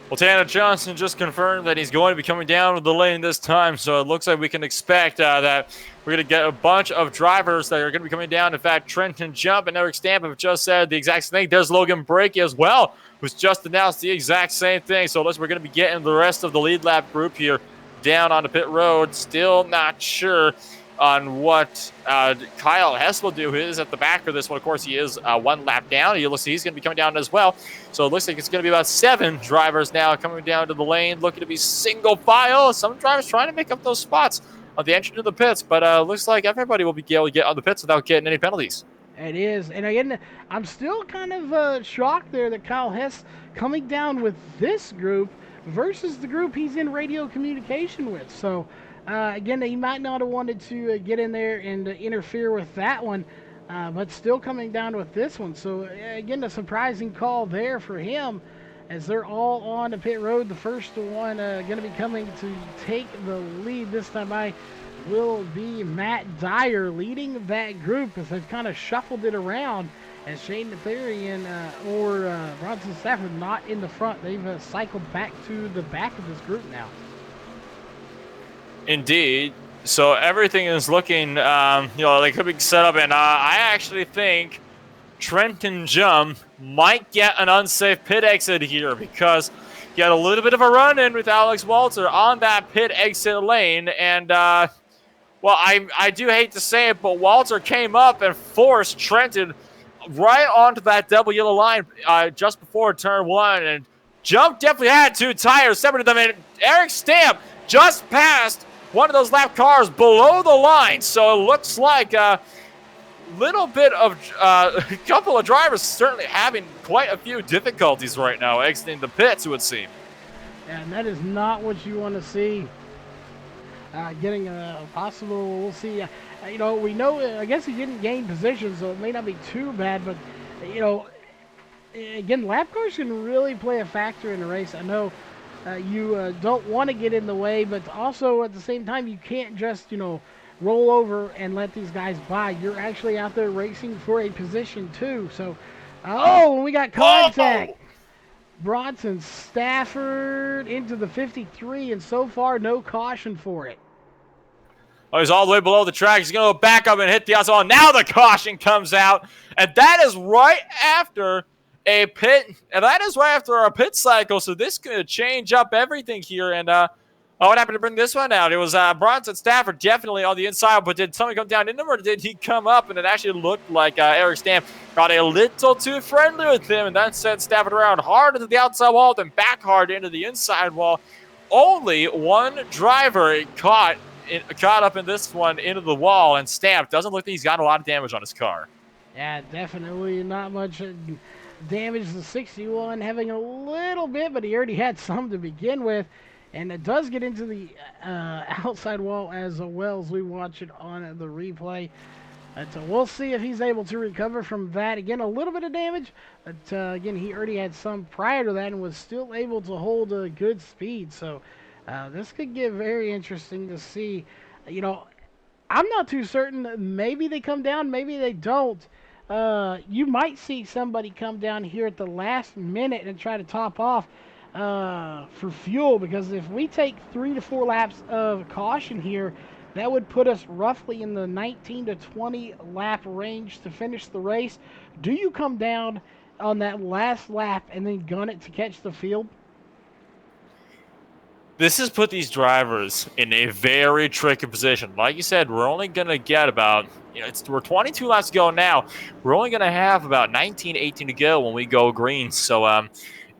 Well, Tanner Johnson just confirmed that he's going to be coming down with the lane this time, so it looks like we can expect that we're going to get a bunch of drivers that are going to be coming down. In fact, Trenton Jump and Eric Stamp have just said the exact same thing. There's Logan Brakey as well, who's just announced the exact same thing. So we're going to be getting the rest of the lead lap group here down on the pit road. Still not sure on what Kyle Hess will do. He is at the back of this one. Of course, he is 1 lap down. He's going to be coming down as well. So it looks like it's going to be about 7 drivers now coming down to the lane, looking to be single file. Some drivers trying to make up those spots on the entry to the pits, but looks like everybody will be able to get on the pits without getting any penalties. It is. And again, I'm still kind of shocked there that Kyle Hess coming down with this group versus the group he's in radio communication with. So again, he might not have wanted to get in there and interfere with that one, but still coming down with this one. So again, a surprising call there for him, as they're all on the pit road. The first one going to be coming to take the lead this time by will be Matt Dyer leading that group, as they've kind of shuffled it around, as Shane Netherian or Bronson Stafford not in the front. They've cycled back to the back of this group now. Indeed. So everything is looking, they could be set up, and I actually think Trenton Jum might get an unsafe pit exit here, because he had a little bit of a run-in with Alex Walter on that pit exit lane, and I do hate to say it, but Walter came up and forced Trenton right onto that double yellow line just before turn 1, and Jump definitely had 2 tires separated them, and Eric Stamp just passed one of those lap cars below the line. So it looks like a little bit of a couple of drivers certainly having quite a few difficulties right now exiting the pits, it would seem. And that is not what you want to see. Getting a possible, we'll see. We know, I guess he didn't gain position, so it may not be too bad, but, again, lap cars can really play a factor in the race. I know you don't want to get in the way, but also at the same time, you can't just, roll over and let these guys by. You're actually out there racing for a position too. So, we got contact. Bronson Stafford into the 53, and so far no caution for it. Oh, he's all the way below the track. He's going to go back up and hit the outside wall. Now the caution comes out, and that is right after a pit, and that is right after our pit cycle. So this could change up everything here. And what happened to bring this one out? It was Bronson Stafford definitely on the inside, but did somebody come down in him, or did he come up? And it actually looked like Eric Stamp got a little too friendly with him, and that sent Stafford around hard into the outside wall, then back hard into the inside wall. Only one driver caught up in this one into the wall, and Stamp doesn't look like he's got a lot of damage on his car. Yeah, definitely not much damage. The 61 having a little bit, but he already had some to begin with. And it does get into the outside wall as well, as we watch it on the replay. So we'll see if he's able to recover from that. Again, a little bit of damage, but again, he already had some prior to that and was still able to hold a good speed. So this could get very interesting to see. I'm not too certain. Maybe they come down, maybe they don't. You might see somebody come down here at the last minute and try to top off for fuel, because if we take 3 to 4 laps of caution here, that would put us roughly in the 19 to 20 lap range to finish the race. Do you come down on that last lap and then gun it to catch the field? This has put these drivers in a very tricky position. Like you said, we're only going to get about, we're 22 laps to go now. We're only going to have about 19, 18 to go when we go green. So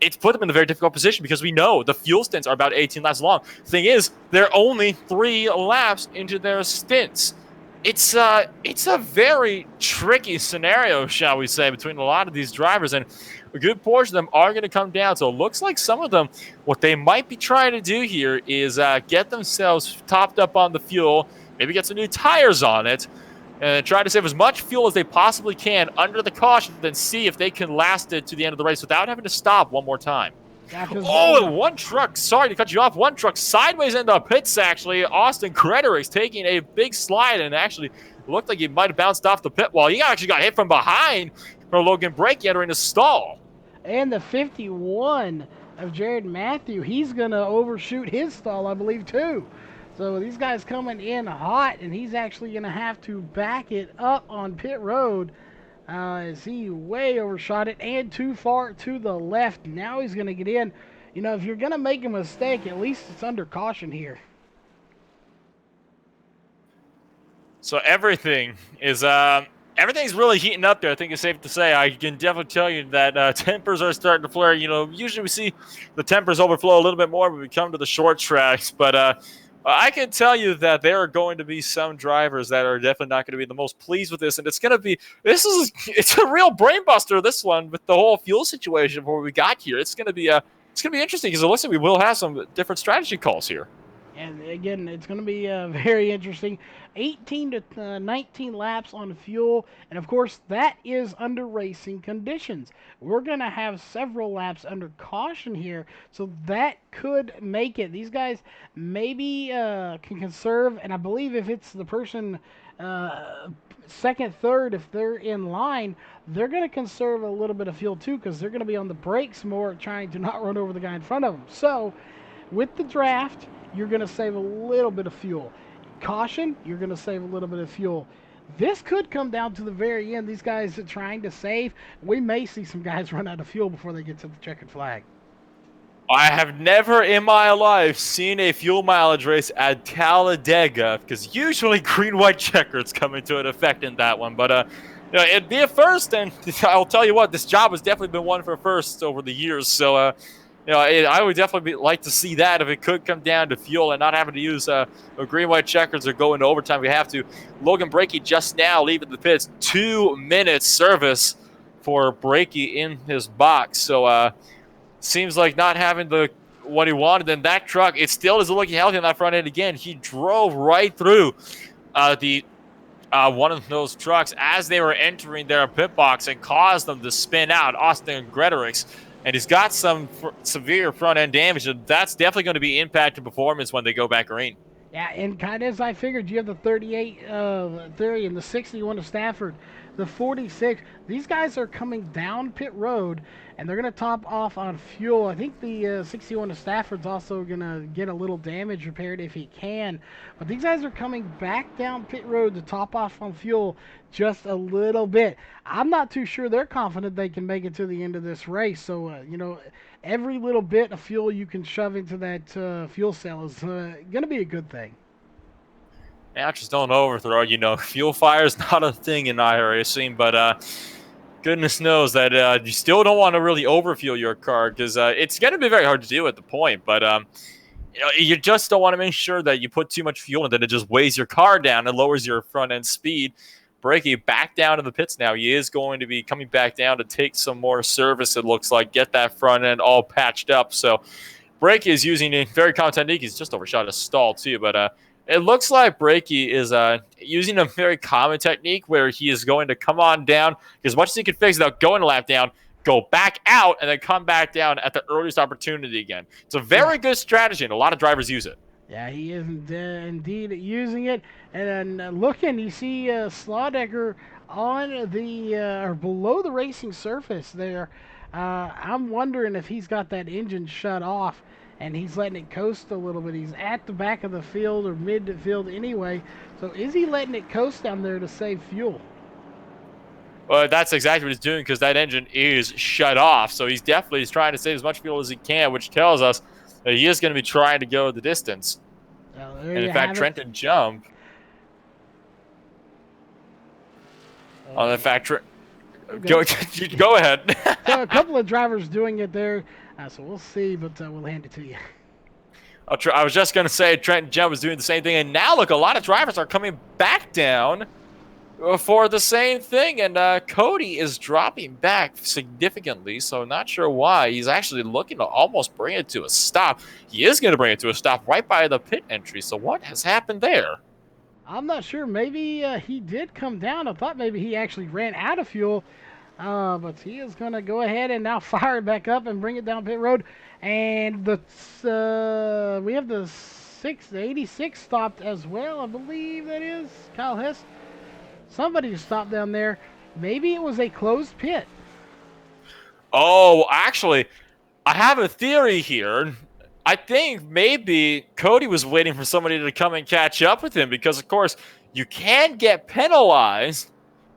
it's put them in a very difficult position because we know the fuel stints are about 18 laps long. Thing is, they're only 3 laps into their stints. It's a very tricky scenario, shall we say, between a lot of these drivers, and a good portion of them are going to come down. So it looks like some of them, what they might be trying to do here is get themselves topped up on the fuel, maybe get some new tires on it, and try to save as much fuel as they possibly can under the caution, then see if they can last it to the end of the race without having to stop one more time. Oh, and one truck, sorry to cut you off, one truck sideways into the pits, actually. Austin Gretorix taking a big slide and actually looked like he might have bounced off the pit wall. He actually got hit from behind for Logan Brakey entering the stall. And the 51 of Jared Matthew, he's going to overshoot his stall, I believe, too. So these guys coming in hot, and he's actually going to have to back it up on pit road. As he way overshot it and too far to the left. Now he's going to get in. You know, if you're going to make a mistake, at least it's under caution here. So everything's really heating up there. I think it's safe to say. I can definitely tell you that tempers are starting to flare. You know, usually we see the tempers overflow a little bit more when we come to the short tracks, but I can tell you that there are going to be some drivers that are definitely not going to be the most pleased with this, and it's a real brain buster, this one, with the whole fuel situation where we got here. It's going to be interesting because it looks like we will have some different strategy calls here. And again, it's going to be very interesting. 18 to 19 laps on fuel, and of course that is under racing conditions. We're going to have several laps under caution here, so that could make it. These guys maybe can conserve, and I believe if it's the person second, third, if they're in line, they're going to conserve a little bit of fuel too, because they're going to be on the brakes more, trying to not run over the guy in front of them. So with the draft, you're going to save a little bit of fuel. Caution, you're going to save a little bit of fuel. This could come down to the very end. These guys are trying to save. We may see some guys run out of fuel before they get to the checkered flag. I have never in my life seen a fuel mileage race at Talladega, because usually green-white checkers come into an effect in that one. But it'd be a first, and I'll tell you what, this job has definitely been one for firsts over the years. So I would definitely like to see that if it could come down to fuel and not having to use green-white checkers or go into overtime. We have to. Logan Brakey just now leaving the pits. 2 minutes service for Brakey in his box. So seems like not having what he wanted. And that truck, it still isn't looking healthy on that front end again. He drove right through one of those trucks as they were entering their pit box and caused them to spin out. Austin Gretorix. And he's got some severe front-end damage, and that's definitely going to be impacting performance when they go back green. Yeah, and kind of as I figured, you have the 38 30 and the 61 of Stafford, the 46. These guys are coming down pit road, and they're going to top off on fuel. I think the 61 of Stafford's also going to get a little damage repaired if he can. But these guys are coming back down pit road to top off on fuel just a little bit. I'm not too sure they're confident they can make it to the end of this race. So, every little bit of fuel you can shove into that fuel cell is going to be a good thing. Yeah, just don't overthrow. Fuel fire is not a thing in iRacing, but goodness knows that you still don't want to really overfuel your car, because it's going to be very hard to do at the point. But you just don't want to make sure that you put too much fuel and then it just weighs your car down and lowers your front end speed. Brakey back down in the pits now. He is going to be coming back down to take some more service, it looks like, get that front end all patched up. So Brakey is using a very common technique. He's just overshot a stall too, but it looks like Brakey is using a very common technique where he is going to come on down as much as he can fix without going a lap down, go back out, and then come back down at the earliest opportunity again. It's a very good strategy, and a lot of drivers use it. Yeah, he is indeed using it. And then looking, you see Slaudecker on the or below the racing surface there. I'm wondering if he's got that engine shut off and he's letting it coast a little bit. He's at the back of the field or midfield anyway. So is he letting it coast down there to save fuel? That's exactly what he's doing because that engine is shut off. So he's definitely trying to save as much fuel as he can, which tells us that he is going to be trying to go the distance. There And you in fact, have it. Trenton Jump. On the fact, go ahead. So a couple of drivers doing it there. So we'll see, but we'll hand it to you. I was just going to say Trenton Jump was doing the same thing. And now, look, a lot of drivers are coming back down for the same thing, and Cody is dropping back significantly, so not sure why. He's actually looking to almost bring it to a stop. He is going to bring it to a stop right by the pit entry, so what has happened there? I'm not sure. Maybe he did come down. I thought maybe he actually ran out of fuel, but he is going to go ahead and now fire it back up and bring it down pit road. And we have the 86 stopped as well, I believe that is. Kyle Hess. Somebody stopped down there. Maybe it was a closed pit. Oh, actually, I have a theory here. I think maybe Cody was waiting for somebody to come and catch up with him because, of course, you can get penalized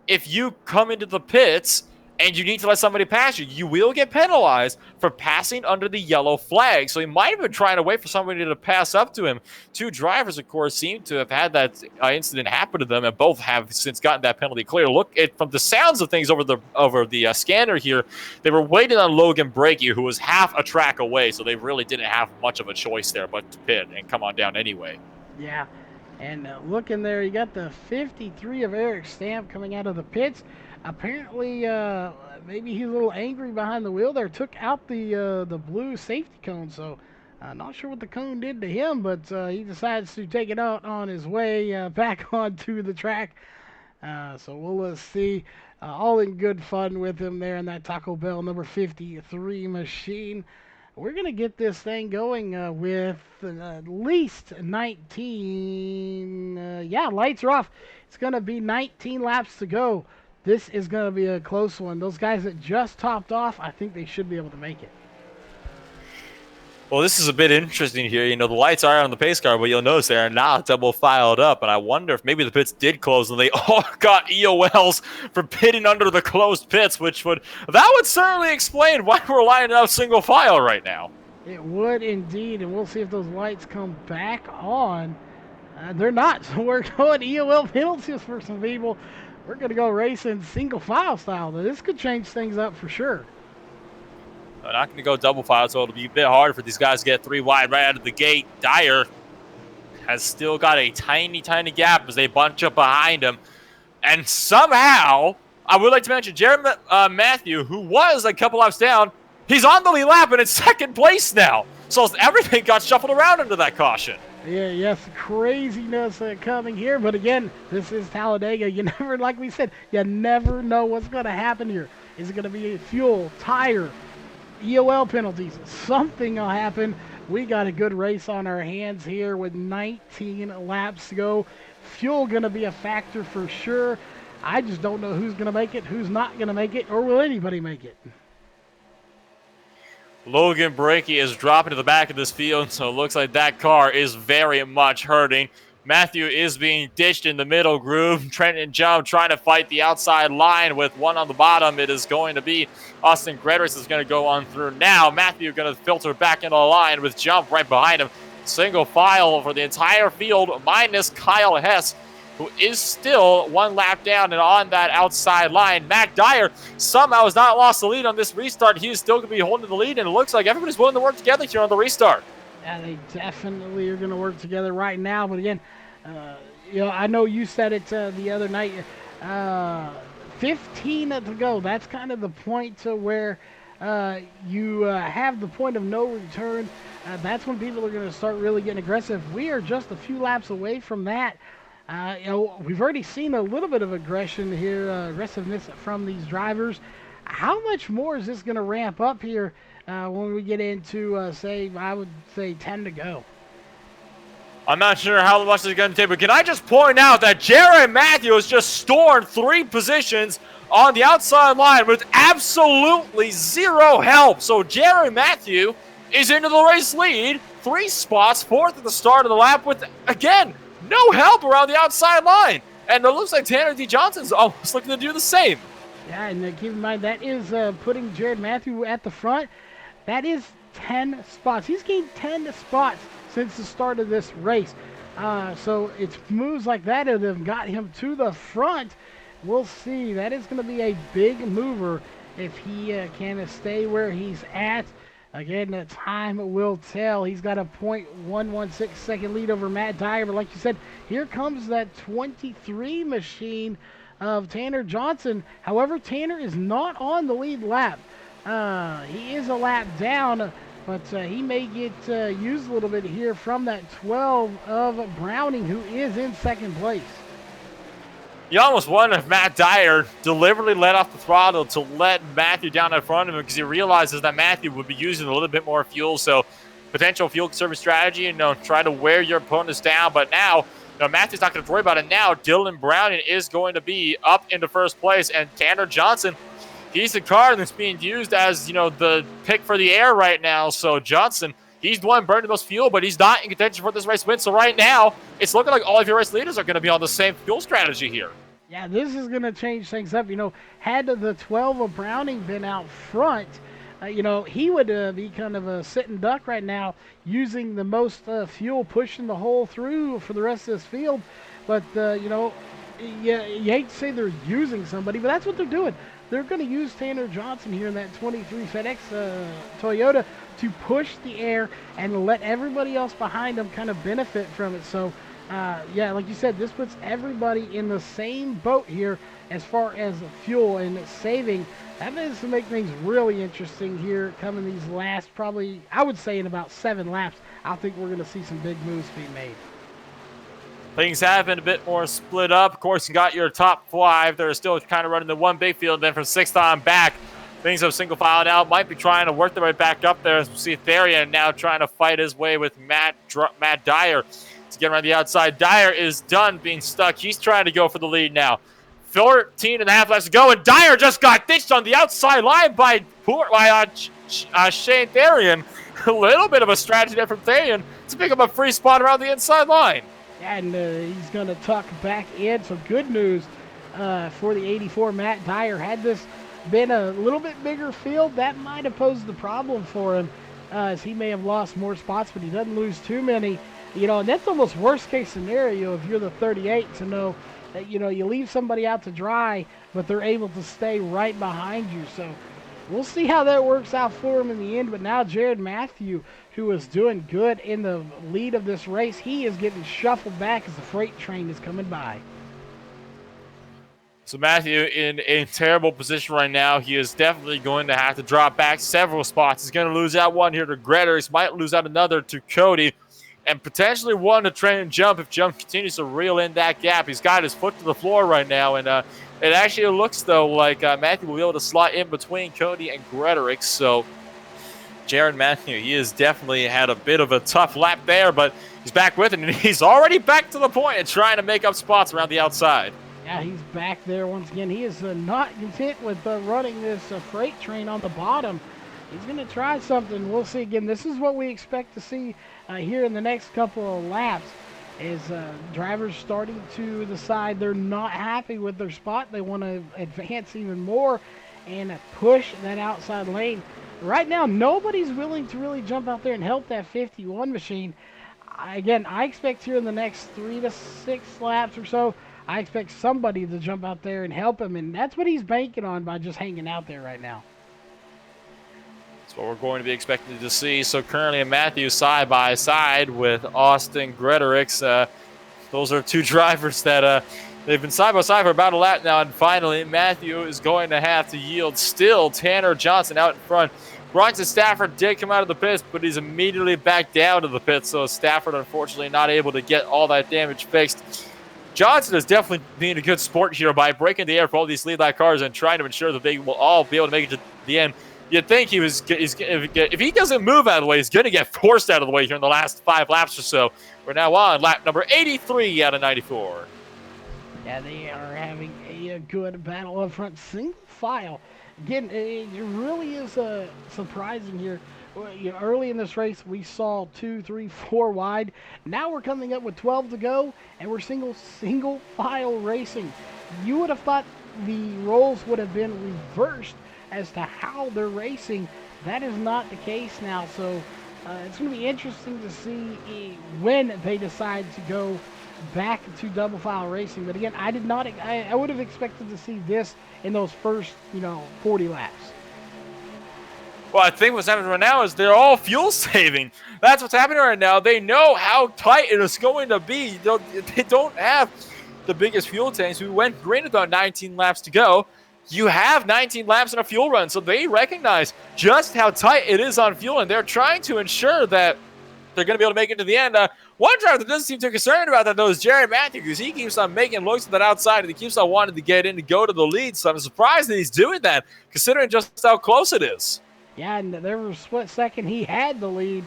if you come into the pits and you need to let somebody pass you. You will get penalized for passing under the yellow flag. So he might have been trying to wait for somebody to pass up to him. Two drivers, of course, seem to have had that incident happen to them, and both have since gotten that penalty clear. Look, from the sounds of things over the scanner here, they were waiting on Logan Brakey, who was half a track away, so they really didn't have much of a choice there but to pit and come on down anyway. Yeah, and looking there, you got the 53 of Eric Stamp coming out of the pits. Apparently, maybe he's a little angry behind the wheel there. Took out the blue safety cone, so not sure what the cone did to him, but he decides to take it out on his way back onto the track. So we'll see. All in good fun with him there in that Taco Bell number 53 machine. We're going to get this thing going with at least 19. Yeah, lights are off. It's going to be 19 laps to go. This is going to be a close one. Those guys that just topped off, I think they should be able to make it. Well, this is a bit interesting here. You know, the lights are on the pace car, but you'll notice they are not double filed up. And I wonder if maybe the pits did close and they all got EOLs for pitting under the closed pits, that would certainly explain why we're lining up single file right now. It would indeed, and we'll see if those lights come back on. They're not, so we're going EOL penalties for some people. We're going to go racing single file style. Now, this could change things up for sure. I'm not going to go double file, so it'll be a bit hard for these guys to get three wide right out of the gate. Dyer has still got a tiny, tiny gap as they bunch up behind him. And somehow, I would like to mention Jerry Matthew, who was a couple laps down, he's on the lead lap and in second place now. So everything got shuffled around under that caution. Yeah, yes, craziness coming here. But again, this is Talladega. You never, like we said, you never know what's going to happen here. Is it going to be fuel, tire, EOL penalties? Something will happen. We got a good race on our hands here with 19 laps to go. Fuel going to be a factor for sure. I just don't know who's going to make it, who's not going to make it, or will anybody make it. Logan Brakey is dropping to the back of this field, so it looks like that car is very much hurting. Matthew is being ditched in the middle groove. Trenton Jump trying to fight the outside line with one on the bottom. It is going to be Austin Gredris is going to go on through now. Matthew going to filter back into the line with Jump right behind him. Single file for the entire field minus Kyle Hess, who is still one lap down and on that outside line. Mac Dyer somehow has not lost the lead on this restart. He is still going to be holding the lead, and it looks like everybody's willing to work together here on the restart. Yeah, they definitely are going to work together right now. But again, I know you said it the other night. 15 to go. That's kind of the point to where you have the point of no return. That's when people are going to start really getting aggressive. We are just a few laps away from that. We've already seen a little bit of aggression here, aggressiveness from these drivers. How much more is this going to ramp up here when we get into, I would say 10 to go? I'm not sure how much it's going to take, but can I just point out that Jerry Matthews just stormed 3 positions on the outside line with absolutely zero help. So Jerry Matthew is into the race lead, 3 spots, 4th at the start of the lap with, again, no help around the outside line. And it looks like Tanner D. Johnson's almost looking to do the same. Yeah, and keep in mind that is putting Jared Matthew at the front. That is 10 spots. He's gained 10 spots since the start of this race. So it's moves like that that have got him to the front. We'll see. That is going to be a big mover if he can stay where he's at. Again, the time will tell. He's got a .116 second lead over Matt Dyer. But like you said, here comes that 23 machine of Tanner Johnson. However, Tanner is not on the lead lap. He is a lap down, but he may get used a little bit here from that 12 of Browning, who is in second place. You almost wonder if Matt Dyer deliberately let off the throttle to let Matthew down in front of him because he realizes that Matthew would be using a little bit more fuel. So potential fuel conserving strategy, try to wear your opponents down. But now, Matthew's not going to worry about it now. Dylan Browning is going to be up into first place, and Tanner Johnson, he's the car that's being used as, the pick for the air right now. So Johnson, he's the one burning the most fuel, but he's not in contention for this race win. So right now, it's looking like all of your race leaders are going to be on the same fuel strategy here. Yeah, this is going to change things up. Had the 12 of Browning been out front, he would be kind of a sitting duck right now, using the most fuel, pushing the hole through for the rest of this field. But, you hate to say they're using somebody, but that's what they're doing. They're going to use Tanner Johnson here in that 23 FedEx Toyota to push the air and let everybody else behind them kind of benefit from it. So, yeah, like you said, this puts everybody in the same boat here as far as fuel and saving. That is to make things really interesting here coming these last, probably, I would say in about 7 laps, I think we're going to see some big moves being made. Things have been a bit more split up. Of course, you got your top 5. They're still kind of running the one big field. Then from 6th on back, things have single filed out. Might be trying to work their way back up there. As we see Therian now trying to fight his way with Matt Dyer to get around the outside. Dyer is done being stuck. He's trying to go for the lead now. 14 and a half laps to go, and Dyer just got ditched on the outside line by Shane Therian. A little bit of a strategy there from Therian to pick up a free spot around the inside line. And he's going to tuck back in. So good news for the 84 Matt Dyer. Had this been a little bit bigger field, that might have posed the problem for him, as he may have lost more spots, but he doesn't lose too many. And that's almost worst case scenario if you're the 38 to know that, you leave somebody out to dry, but they're able to stay right behind you. So we'll see how that works out for him in the end. But now Jared Matthew, who is doing good in the lead of this race, he is getting shuffled back as the freight train is coming by. So Matthew in a terrible position right now. He is definitely going to have to drop back several spots. He's going to lose out one here to Gretters. Might lose out another to Cody. And potentially one to Trent Jump if Jump continues to reel in that gap. He's got his foot to the floor right now. And it actually looks, though, like Matthew will be able to slot in between Cody and Gretorick. So Jared Matthew, he has definitely had a bit of a tough lap there, but he's back with it, and he's already back to the point and trying to make up spots around the outside. Yeah, he's back there once again. He is not content with running this freight train on the bottom. He's going to try something. We'll see. Again, this is what we expect to see here in the next couple of laps, is drivers starting to decide they're not happy with their spot. They want to advance even more and push that outside lane. Right now, nobody's willing to really jump out there and help that 51 machine. Again, I expect here in the next 3 to 6 laps or so, I expect somebody to jump out there and help him, and that's what he's banking on by just hanging out there right now. That's what we're going to be expecting to see. So currently Matthew side by side with Austin Gretorix. Those are two drivers that they've been side by side for about a lap now, and finally Matthew is going to have to yield. Still Tanner Johnson out in front. Bronson Stafford did come out of the pits, but he's immediately back down to the pits, so Stafford unfortunately not able to get all that damage fixed. Johnson is definitely being a good sport here by breaking the air for all these lead lap cars and trying to ensure that they will all be able to make it to the end. You'd think if he doesn't move out of the way, he's going to get forced out of the way here in the last 5 laps or so. We're now on lap number 83 out of 94. Yeah, they are having a good battle up front, single file. Again, it really is surprising here. Early in this race, we saw 2, 3, 4 wide. Now we're coming up with 12 to go, and we're single file racing. You would have thought the roles would have been reversed as to how they're racing. That is not the case now. So it's going to be interesting to see when they decide to go back to double file racing. But again, I would have expected to see this in those first 40 laps. Well, I think what's happening right now is they're all fuel saving. That's what's happening right now. They know how tight it is going to be. They don't have the biggest fuel tanks. We went green about 19 laps to go. You have 19 laps in a fuel run, so they recognize just how tight it is on fuel, and they're trying to ensure that they're going to be able to make it to the end. One driver that doesn't seem too concerned about that, though, is Jerry Matthews, because he keeps on making looks to that outside, and he keeps on wanting to get in to go to the lead, so I'm surprised that he's doing that, considering just how close it is. Yeah, and there was a split second he had the lead.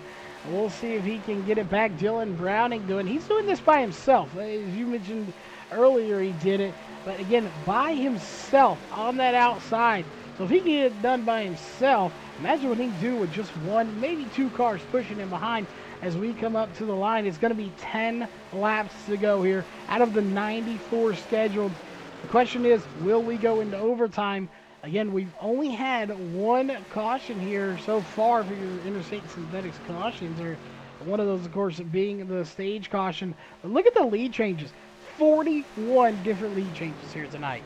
We'll see if he can get it back. Dylan Browning he's doing this by himself. As you mentioned earlier, he did it. But again, by himself on that outside. So if he can get it done by himself, imagine what he can do with just one, maybe two cars pushing him behind as we come up to the line. It's going to be 10 laps to go here out of the 94 scheduled. The question is, will we go into overtime? Again, we've only had one caution here so far for your interstate synthetics cautions, or one of those, of course, being the stage caution. But look at the lead changes. 41 different lead changes here tonight.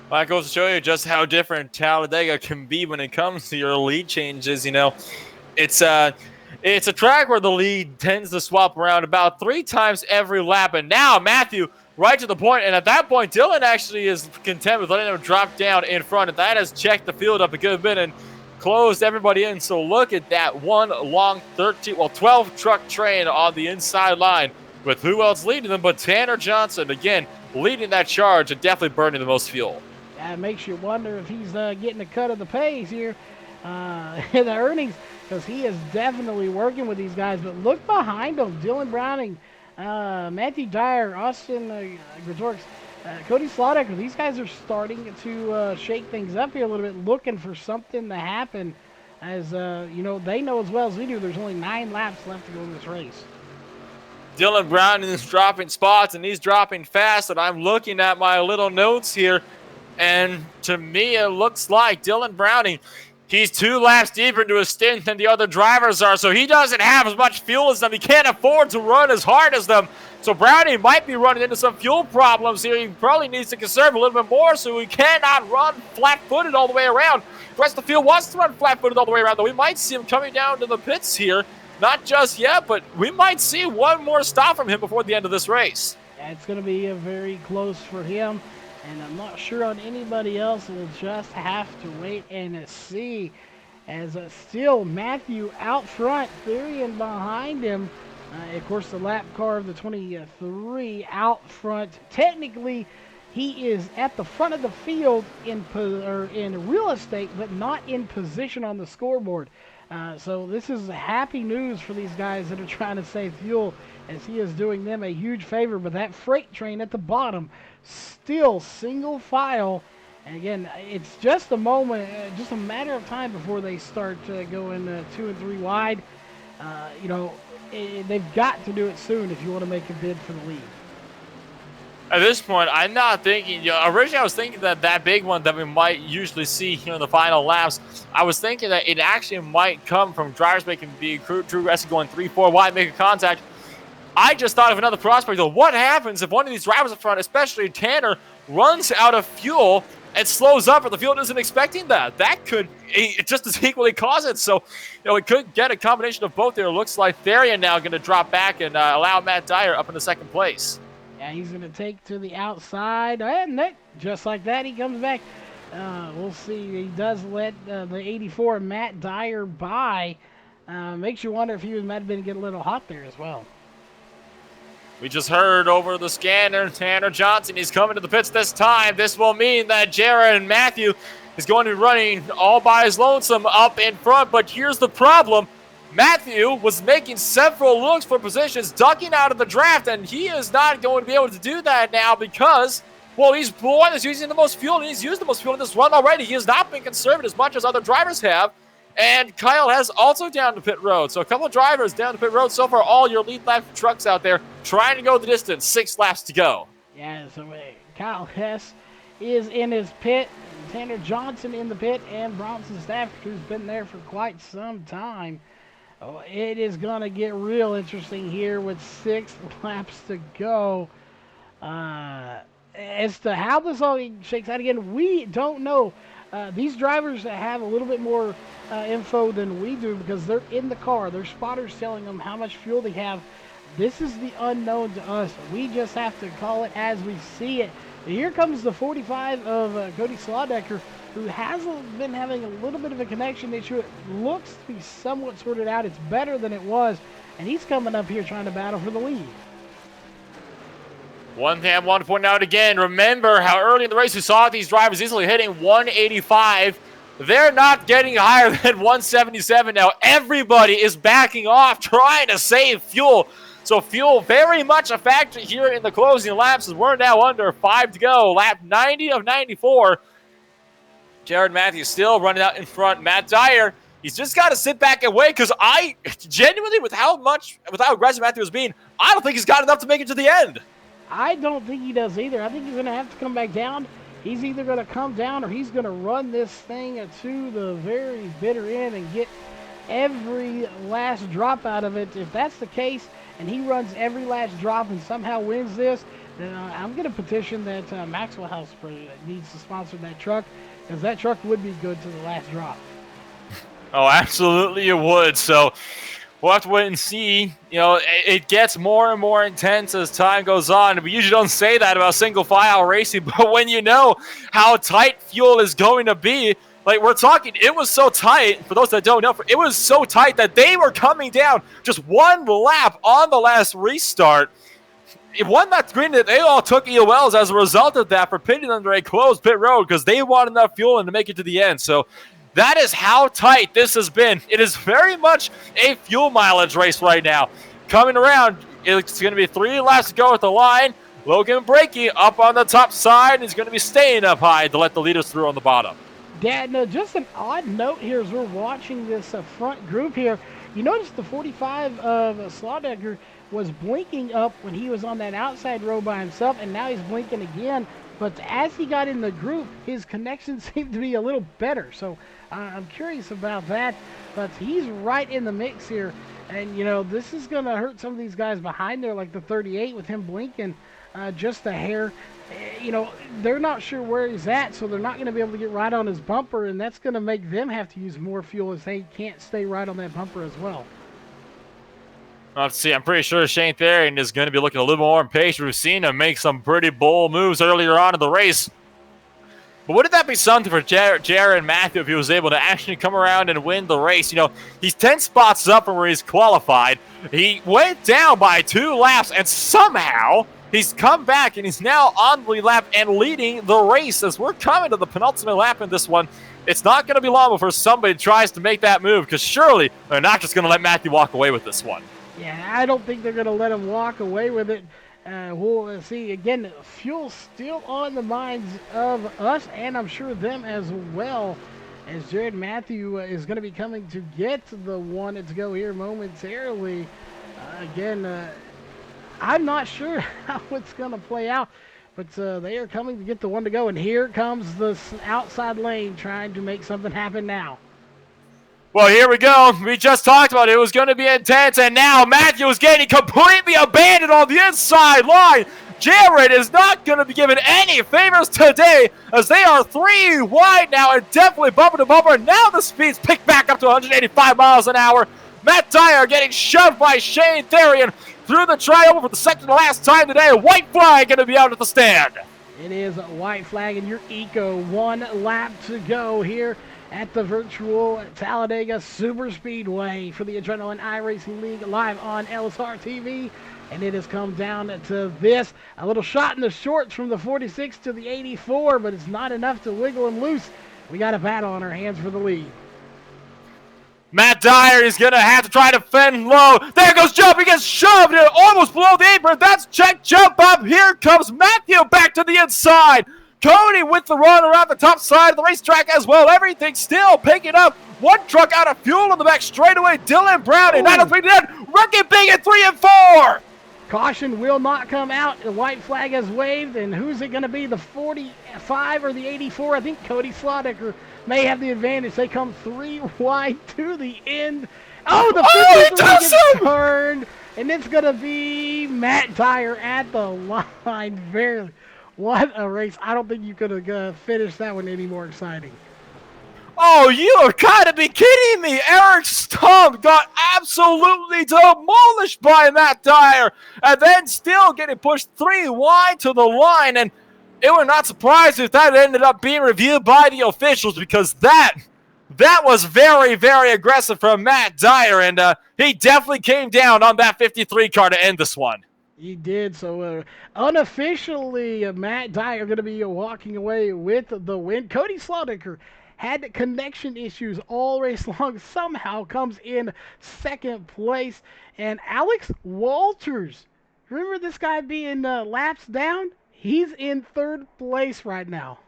Well, that goes to show you just how different Talladega can be when it comes to your lead changes. It's a track where the lead tends to swap around about 3 times every lap. And now Matthew right to the point, and at that point, Dylan actually is content with letting him drop down in front, and that has checked the field up a good bit and closed everybody in. So look at that one long 12 truck train on the inside line with who else leading them but Tanner Johnson, again, leading that charge and definitely burning the most fuel. That makes you wonder if he's getting a cut of the pays here in the earnings, because he is definitely working with these guys. But look behind him, Dylan Browning, Matthew Dyer, Austin Gretorix, Cody Slaughter. These guys are starting to shake things up here a little bit, looking for something to happen. As they know as well as we do, there's only 9 laps left to go in this race. Dylan Browning is dropping spots, and he's dropping fast, and I'm looking at my little notes here, and to me it looks like Dylan Browning, he's 2 laps deeper into his stint than the other drivers are, so he doesn't have as much fuel as them. He can't afford to run as hard as them. So Browning might be running into some fuel problems here. He probably needs to conserve a little bit more, so he cannot run flat-footed all the way around. The rest of the field wants to run flat-footed all the way around, though. We might see him coming down to the pits here. Not just yet, but we might see one more stop from him before the end of this race. Yeah, it's going to be very close for him, and I'm not sure on anybody else. We'll just have to wait and see. As still Matthew out front, Therian behind him. Of course, the lap car of the 23 out front. Technically, he is at the front of the field in real estate, but not in position on the scoreboard. So this is happy news for these guys that are trying to save fuel, as he is doing them a huge favor. But that freight train at the bottom, still single file. And again, it's just a moment, just a matter of time before they start going 2 and 3 wide. They've got to do it soon if you want to make a bid for the lead. At this point, I'm not thinking, originally I was thinking that big one that we might usually see here in the final laps, I was thinking that it actually might come from drivers making the true rest going 3-4 wide, making contact. I just thought of another prospect, though. What happens if one of these drivers up front, especially Tanner, runs out of fuel and slows up, or the field isn't expecting that? That could just as equally cause it. So, it could get a combination of both there. It looks like Therian now going to drop back and allow Matt Dyer up into second place. Yeah, he's going to take to the outside, and just like that, he comes back. We'll see. He does let the 84 Matt Dyer by. Makes you wonder if he might have been getting a little hot there as well. We just heard over the scanner, Tanner Johnson, he's coming to the pits this time. This will mean that Jared Matthew is going to be running all by his lonesome up in front, but here's the problem. Matthew was making several looks for positions, ducking out of the draft, and he is not going to be able to do that now because, he's the one that's using the most fuel, and he's used the most fuel in this run already. He has not been conserved as much as other drivers have, and Kyle has also down to pit road. So a couple of drivers down to pit road so far. All your lead lap trucks out there trying to go the distance. 6 laps to go. Yeah, so Kyle Hess is in his pit. Tanner Johnson in the pit, and Bronson Stafford, who's been there for quite some time. Oh, it is going to get real interesting here with 6 laps to go. As to how this all shakes out again, we don't know. These drivers have a little bit more info than we do because they're in the car. Their spotters telling them how much fuel they have. This is the unknown to us. We just have to call it as we see it. Here comes the 45 of Cody Slaudecker, who has been having a little bit of a connection issue. It looks to be somewhat sorted out. It's better than it was, and he's coming up here trying to battle for the lead. One thing I want to point out again, remember how early in the race we saw these drivers easily hitting 185. They're not getting higher than 177 now. Everybody is backing off, trying to save fuel. So fuel very much a factor here in the closing laps as we're now under 5 to go. Lap 90 of 94. Jared Matthews still running out in front. Matt Dyer, he's just got to sit back and wait because I genuinely, with how aggressive Matthews was being, I don't think he's got enough to make it to the end. I don't think he does either. I think he's going to have to come back down. He's either going to come down or he's going to run this thing to the very bitter end and get every last drop out of it. If that's the case and he runs every last drop and somehow wins this, then I'm going to petition that Maxwell House needs to sponsor that truck because that truck would be good to the last drop. Oh, absolutely it would. So we'll have to wait and see. You know, it gets more and more intense as time goes on. We usually don't say that about single file racing, but when you know how tight fuel is going to be, like we're talking, it was so tight, for those that don't know, it was so tight that they were coming down just one lap on the last restart. It won that green that they all took EOLs as a result of that for pitting under a closed pit road because they want enough fuel and to make it to the end. So that is how tight this has been. It is very much a fuel mileage race right now. Coming around, it's going to be 3 laps to go at the line. Logan Brakey up on the top side. He's going to be staying up high to let the leaders through on the bottom. Dad, no, just an odd note here as we're watching this front group here. You notice the 45 of Slaudecker was blinking up when he was on that outside row by himself, and now he's blinking again. But as he got in the group, his connection seemed to be a little better. So I'm curious about that. But he's right in the mix here. And, you know, this is going to hurt some of these guys behind there, like the 38 with him blinking just a hair. You know, they're not sure where he's at, so they're not going to be able to get right on his bumper, and that's going to make them have to use more fuel as they can't stay right on that bumper as well. Let's see. I'm pretty sure Shane Therian is going to be looking a little more impatient. We've seen him make some pretty bold moves earlier on in the race. But wouldn't that be something for Jared Matthew if he was able to actually come around and win the race? You know, he's 10 spots up from where he's qualified. He went down by 2 laps, and somehow he's come back, and he's now on the lap and leading the race as we're coming to the penultimate lap in this one. It's not going to be long before somebody tries to make that move because surely they're not just going to let Matthew walk away with this one. Yeah, I don't think they're going to let him walk away with it. We'll see. Again, fuel still on the minds of us, and I'm sure them as well, as Jared Matthew is going to be coming to get the one to go here momentarily. Again, I'm not sure how it's going to play out, but they are coming to get the one to go, and here comes the outside lane trying to make something happen now. Well, here we go. We just talked about it. It was going to be intense, and now Matthew is getting completely abandoned on the inside line. Jared is not going to be given any favors today as they are 3 wide now and definitely bumper to bumper. Now the speed's picked back up to 185 miles an hour. Matt Dyer getting shoved by Shane Therian through the trioval for the second to last time today. A white flag going to be out at the stand. It is a white flag in your Eco. 1 lap to go here at the virtual Talladega Super Speedway for the Adrenaline iRacing League live on LSR TV. And it has come down to this. A little shot in the shorts from the 46 to the 84, but it's not enough to wiggle him loose. We got a battle on our hands for the lead. Matt Dyer is going to have to try to fend low. There goes Jump. He gets shoved and almost below the apron. That's check jump up. Here comes Matthew back to the inside. Cody with the run around the top side of the racetrack as well. Everything still picking up. 1 truck out of fuel on the back straightaway. Dylan Brown and 903 dead. Rookie Big at 3 and 4. Caution will not come out. The white flag has waved, and who's it going to be? The 40 85 or the 84. I think Cody Slaughter may have the advantage. They come 3 wide to the end. Oh, the Oh, he 53 does gets him! turned, and it's going to be Matt Dyer at the line. Barely. What a race. I don't think you could have finished that one any more exciting. Oh, you have got to be kidding me. Eric Stump got absolutely demolished by Matt Dyer and then still getting pushed 3 wide to the line. And it would not surprise if that ended up being reviewed by the officials because that was very, very aggressive from Matt Dyer. And he definitely came down on that 53 car to end this one. He did. So unofficially, Matt Dyer going to be walking away with the win. Cody Slaughter had connection issues all race long. Somehow comes in second place. And Alex Walters, remember this guy being laps down? He's in third place right now.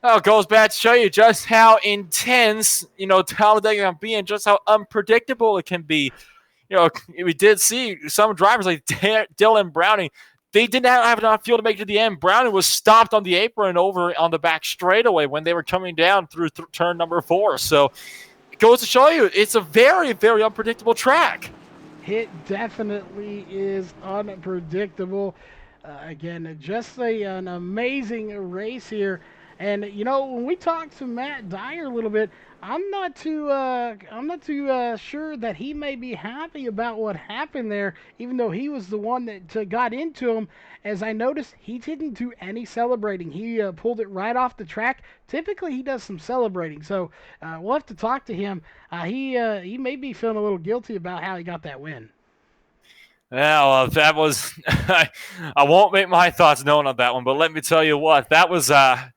Oh, it goes back to show you just how intense, Talladega can be and just how unpredictable it can be. We did see some drivers like Dylan Browning. They did not have enough fuel to make it to the end. Browning was stopped on the apron over on the back straightaway when they were coming down through turn number 4. So it goes to show you it's a very, very unpredictable track. It definitely is unpredictable. Again, just an amazing race here. And when we talked to Matt Dyer a little bit, I'm not too sure that he may be happy about what happened there, even though he was the one that got into him. As I noticed, he didn't do any celebrating. He pulled it right off the track. Typically, he does some celebrating, so we'll have to talk to him. He may be feeling a little guilty about how he got that win. Yeah, well, that was. I won't make my thoughts known on that one, but let me tell you what that was a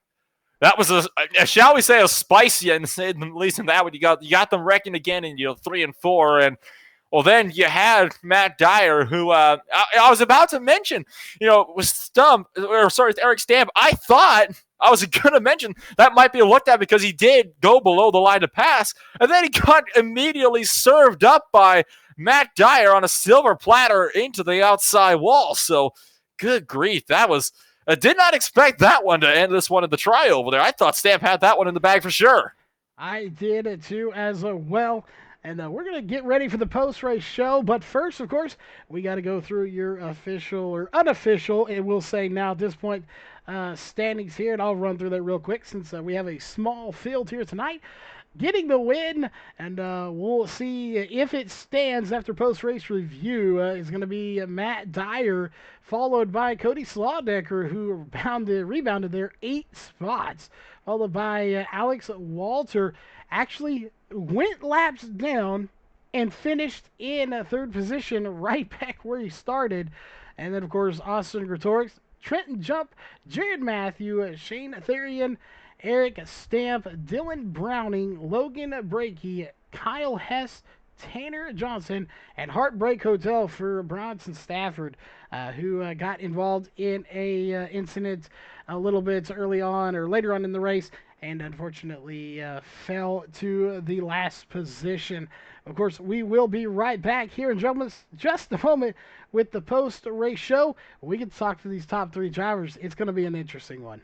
shall we say a spicy, and at least in that one you got them wrecking again in 3 and 4, and well then you had Matt Dyer who I was about to mention was Eric Stamp. I thought I was gonna mention that might be looked at because he did go below the line to pass, and then he got immediately served up by Matt Dyer on a silver platter into the outside wall. So good grief, that was. I did not expect that one to end this one in the try over there. I thought Stamp had that one in the bag for sure. I did it too as well. And we're going to get ready for the post race show. But first, of course, we got to go through your official or unofficial, and we'll say now at this point, standings here. And I'll run through that real quick since we have a small field here tonight. Getting the win, and we'll see if it stands after post-race review. Is going to be Matt Dyer, followed by Cody Slaughter, who rebounded there 8 spots, followed by Alex Walter. Actually went laps down and finished in third position, right back where he started. And then, of course, Austin Gretorix, Trenton Jump, Jared Matthew, Shane Therian, Eric Stamp, Dylan Browning, Logan Brakey, Kyle Hess, Tanner Johnson, and Heartbreak Hotel for Bronson Stafford, who got involved in a incident a little bit early on or later on in the race and unfortunately fell to the last position. Of course, we will be right back here in just a moment with the post-race show. We can talk to these top 3 drivers. It's going to be an interesting one.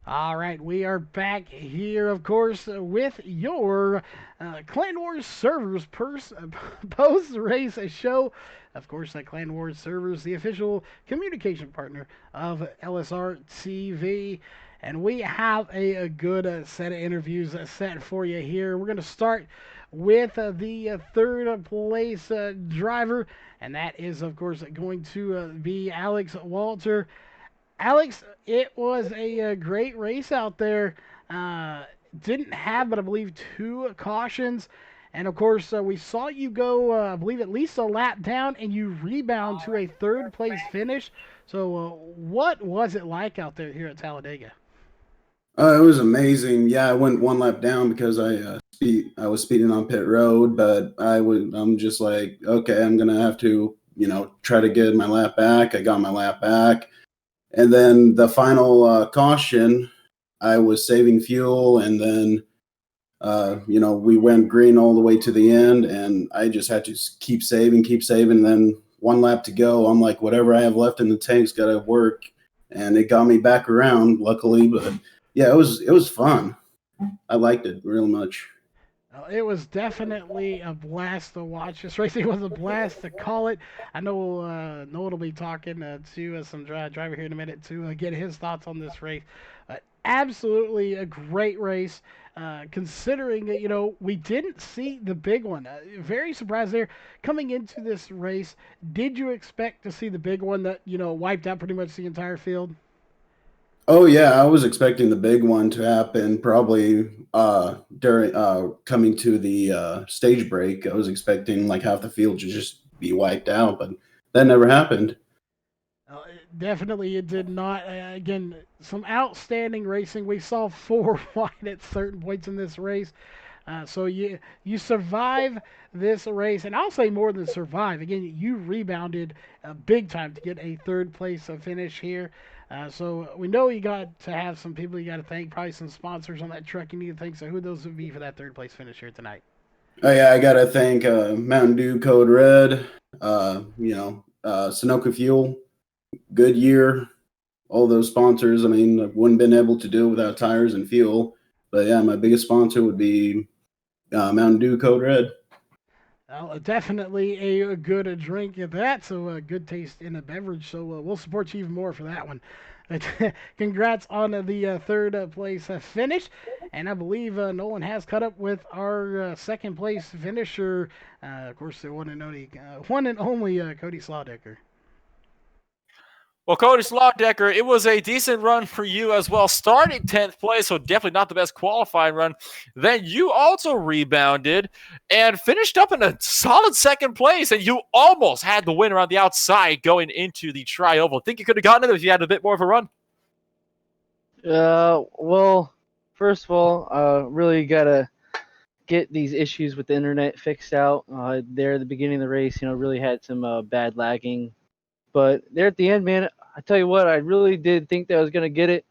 All right, we are back here, of course, with your Clan Wars servers post race show. Of course, Clan Wars servers, the official communication partner of LSR TV. And we have a good set of interviews set for you here. We're going to start with the third place driver, and that is, of course, going to be Alex Walter. Alex, it was a great race out there. Uh, didn't have, but I believe, two cautions. And of course, we saw you go, I believe, at least a lap down, and you rebound to a third place finish. So, what was it like out there here at Talladega? It was amazing. Yeah, I went one lap down because I was speeding on pit road, but I'm just like, okay, I'm gonna have to, try to get my lap back. I got my lap back, and then the final caution, I was saving fuel, and then we went green all the way to the end, and I just had to keep saving, keep saving. And then one lap to go, I'm like, whatever I have left in the tank's got to work, and it got me back around, luckily. But yeah, it was fun. I liked it real much. It was definitely a blast to watch. This racing was a blast to call it. I know Noah will be talking to some driver here in a minute to get his thoughts on this race. Absolutely a great race, considering that, we didn't see the big one. Very surprised there. Coming into this race, did you expect to see the big one that, wiped out pretty much the entire field? Oh yeah, I was expecting the big one to happen probably during coming to the stage break. I was expecting like half the field to just be wiped out, but that never happened. Definitely, it did not. Again, some outstanding racing. We saw four wide at certain points in this race. So you survive this race, and I'll say more than survive. Again, you rebounded big time to get a third place finish here. So we know you got to have some people you got to thank, probably some sponsors on that truck you need to thank. So who those would be for that third place finish here tonight? Oh yeah, I gotta thank Mountain Dew Code Red, Sunoco Fuel, Goodyear, all those sponsors. I mean, I wouldn't been able to do it without tires and fuel. But yeah, my biggest sponsor would be Mountain Dew Code Red. Definitely a good drink at that. So good taste in a beverage. So we'll support you even more for that one. Congrats on the third place finish. And I believe Nolan has caught up with our second place finisher. Of course, the one and only Cody Slawdecker. Well, Cody Slawdecker, it was a decent run for you as well. Starting 10th place, so definitely not the best qualifying run. Then you also rebounded and finished up in a solid second place, and you almost had the win around the outside going into the tri-oval. Think you could have gotten it if you had a bit more of a run? Well, first of all, really gotta get these issues with the internet fixed out. There at the beginning of the race, really had some bad lagging. But there at the end, man, I tell you what, I really did think that I was gonna get it.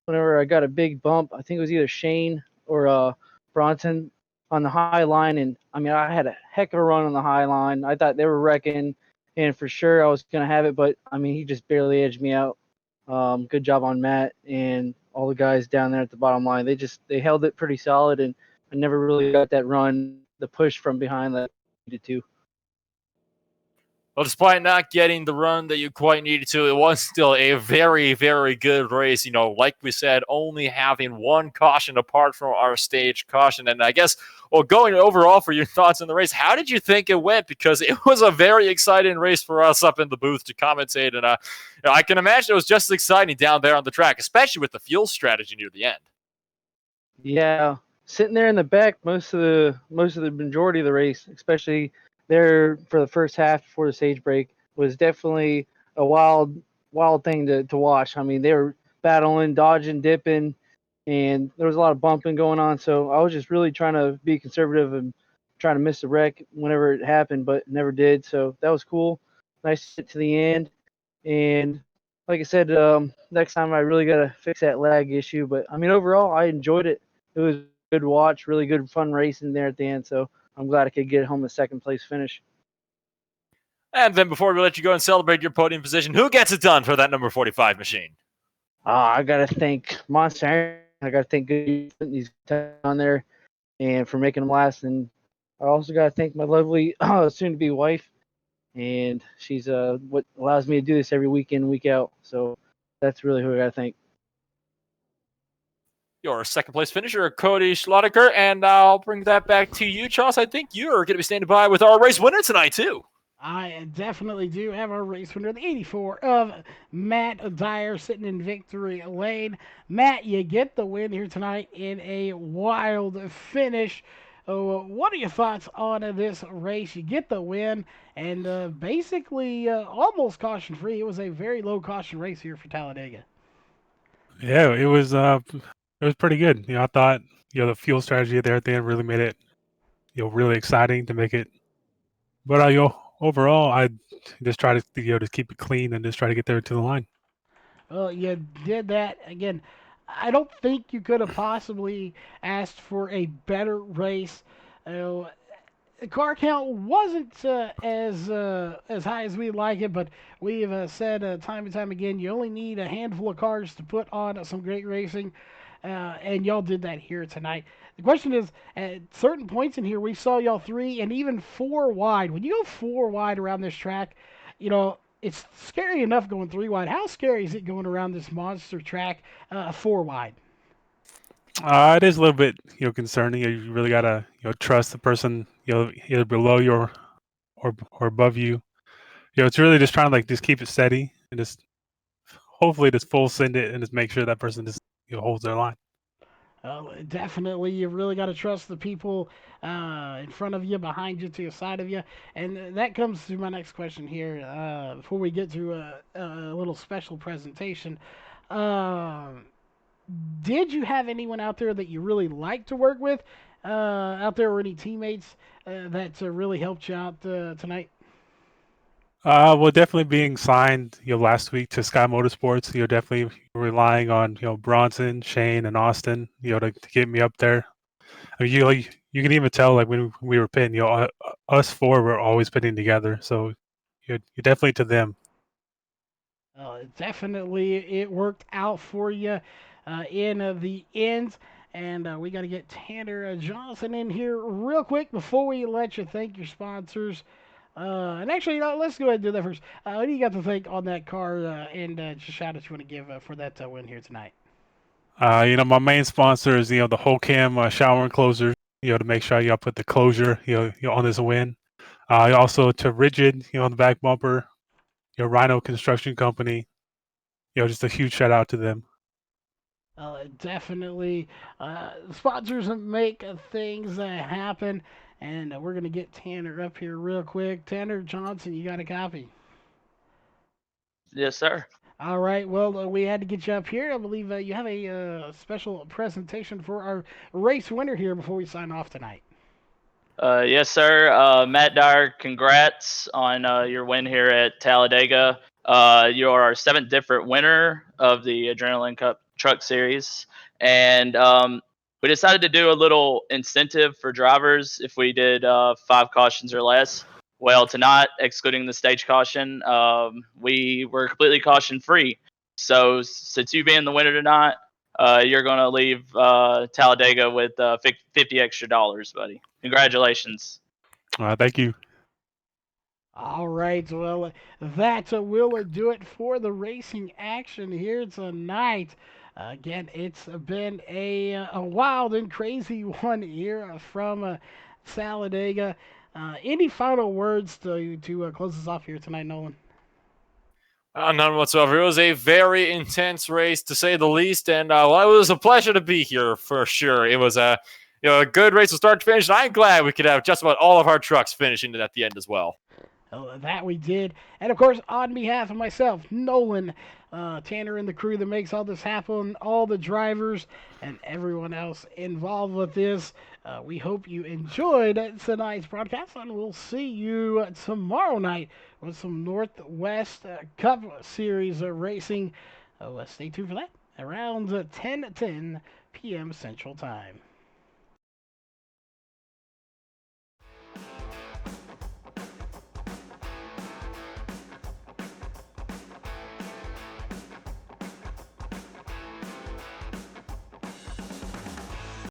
Whenever I got a big bump, I think it was either Shane or Bronson on the high line, and I mean, I had a heck of a run on the high line. I thought they were wrecking, and for sure I was gonna have it, but I mean, he just barely edged me out. Good job on Matt and all the guys down there at the bottom line. They held it pretty solid, and I never really got that run, the push from behind that I needed to. Well, despite not getting the run that you quite needed to, it was still a very, very good race. Like we said, only having one caution apart from our stage caution. And I guess, well, going overall for your thoughts on the race, how did you think it went? Because it was a very exciting race for us up in the booth to commentate. And I can imagine it was just as exciting down there on the track, especially with the fuel strategy near the end. Yeah, sitting there in the back most of the majority of the race, especially there for the first half before the stage break, was definitely a wild thing to watch. I mean, they were battling, dodging, dipping, and there was a lot of bumping going on. So I was just really trying to be conservative and trying to miss the wreck whenever it happened, but never did. So that was cool. Nice to get to the end. And like I said, next time I really got to fix that lag issue. But I mean, overall, I enjoyed it. It was a good watch, really good fun racing there at the end. So I'm glad I could get home a second place finish. And then before we let you go and celebrate your podium position, who gets it done for that number 45 machine? I gotta thank Monster Energy. I gotta thank Good putting these guys on there and for making them last. And I also gotta thank my lovely soon-to-be wife, and she's what allows me to do this every week in, week out. So that's really who I gotta thank. Your second place finisher, Cody Schlotteker, and I'll bring that back to you, Charles. I think you're going to be standing by with our race winner tonight, too. I definitely do have our race winner, the 84 of Matt Dyer, sitting in victory lane. Matt, you get the win here tonight in a wild finish. What are your thoughts on this race? You get the win, and basically almost caution free. It was a very low caution race here for Talladega. Yeah, it was pretty good. I thought the fuel strategy there at the end really made it really exciting to make it. But overall, I just try to just keep it clean and just try to get there to the line. Well, you did that again. I don't think you could have possibly asked for a better race. Uh, the car count wasn't as high as we'd like it, but we've said time and time again, you only need a handful of cars to put on some great racing, and y'all did that here tonight. The question is, at certain points in here, we saw y'all 3 and even 4 wide. When you go 4 wide around this track, it's scary enough going 3 wide. How scary is it going around this monster track 4 wide? It is a little bit concerning. You really gotta trust the person either below you or above you. It's really just trying to just keep it steady and just hopefully just full send it and just make sure that person just holds their line. Definitely, you really got to trust the people in front of you, behind you, to the side of you, and that comes to my next question here. Before we get to a little special presentation, um, did you have anyone out there that you really liked to work with out there, or any teammates that really helped you out tonight? Well, definitely being signed, last week to Sky Motorsports, definitely relying on, Bronson, Shane, and Austin, to get me up there. I mean, you can even tell, when we were pitting, us 4 were always pitting together. So you're definitely to them. Definitely, it worked out for you in the end. And we got to get Tanner Johnson in here real quick before we let you thank your sponsors. And actually, let's go ahead and do that first. What do you got to think on that car and just shout out you want to give for that win here tonight? My main sponsor is, the whole cam shower enclosure, to make sure I put the closure, on this win. Also to Rigid, on the back bumper, Rhino Construction Company, just a huge shout out to them. Definitely, sponsors make things happen. And we're going to get Tanner up here real quick. Tanner Johnson, you got a copy? Yes, sir. All right. Well, we had to get you up here. I believe you have a special presentation for our race winner here before we sign off tonight. Yes, sir. Matt Dyer, congrats on your win here at Talladega. You are our 7th different winner of the Adrenaline Cup Truck Series. And we decided to do a little incentive for drivers if we did 5 cautions or less. Well, tonight, excluding the stage caution, we were completely caution free. So since you being the winner tonight, you're going to leave Talladega with $50 extra, buddy. Congratulations. Thank you. All right. Well, that will do it for the racing action here tonight. Again, it's been a wild and crazy one here from Talladega. Any final words to close us off here tonight, Nolan? None whatsoever. It was a very intense race, to say the least, and it was a pleasure to be here for sure. It was a good race from start to finish, and I'm glad we could have just about all of our trucks finishing it at the end as well. That we did. And of course, on behalf of myself, Nolan, Tanner, and the crew that makes all this happen, all the drivers, and everyone else involved with this, we hope you enjoyed tonight's broadcast, and we'll see you tomorrow night with some Northwest Cup Series racing. Stay tuned for that around 10:10 p.m. Central Time.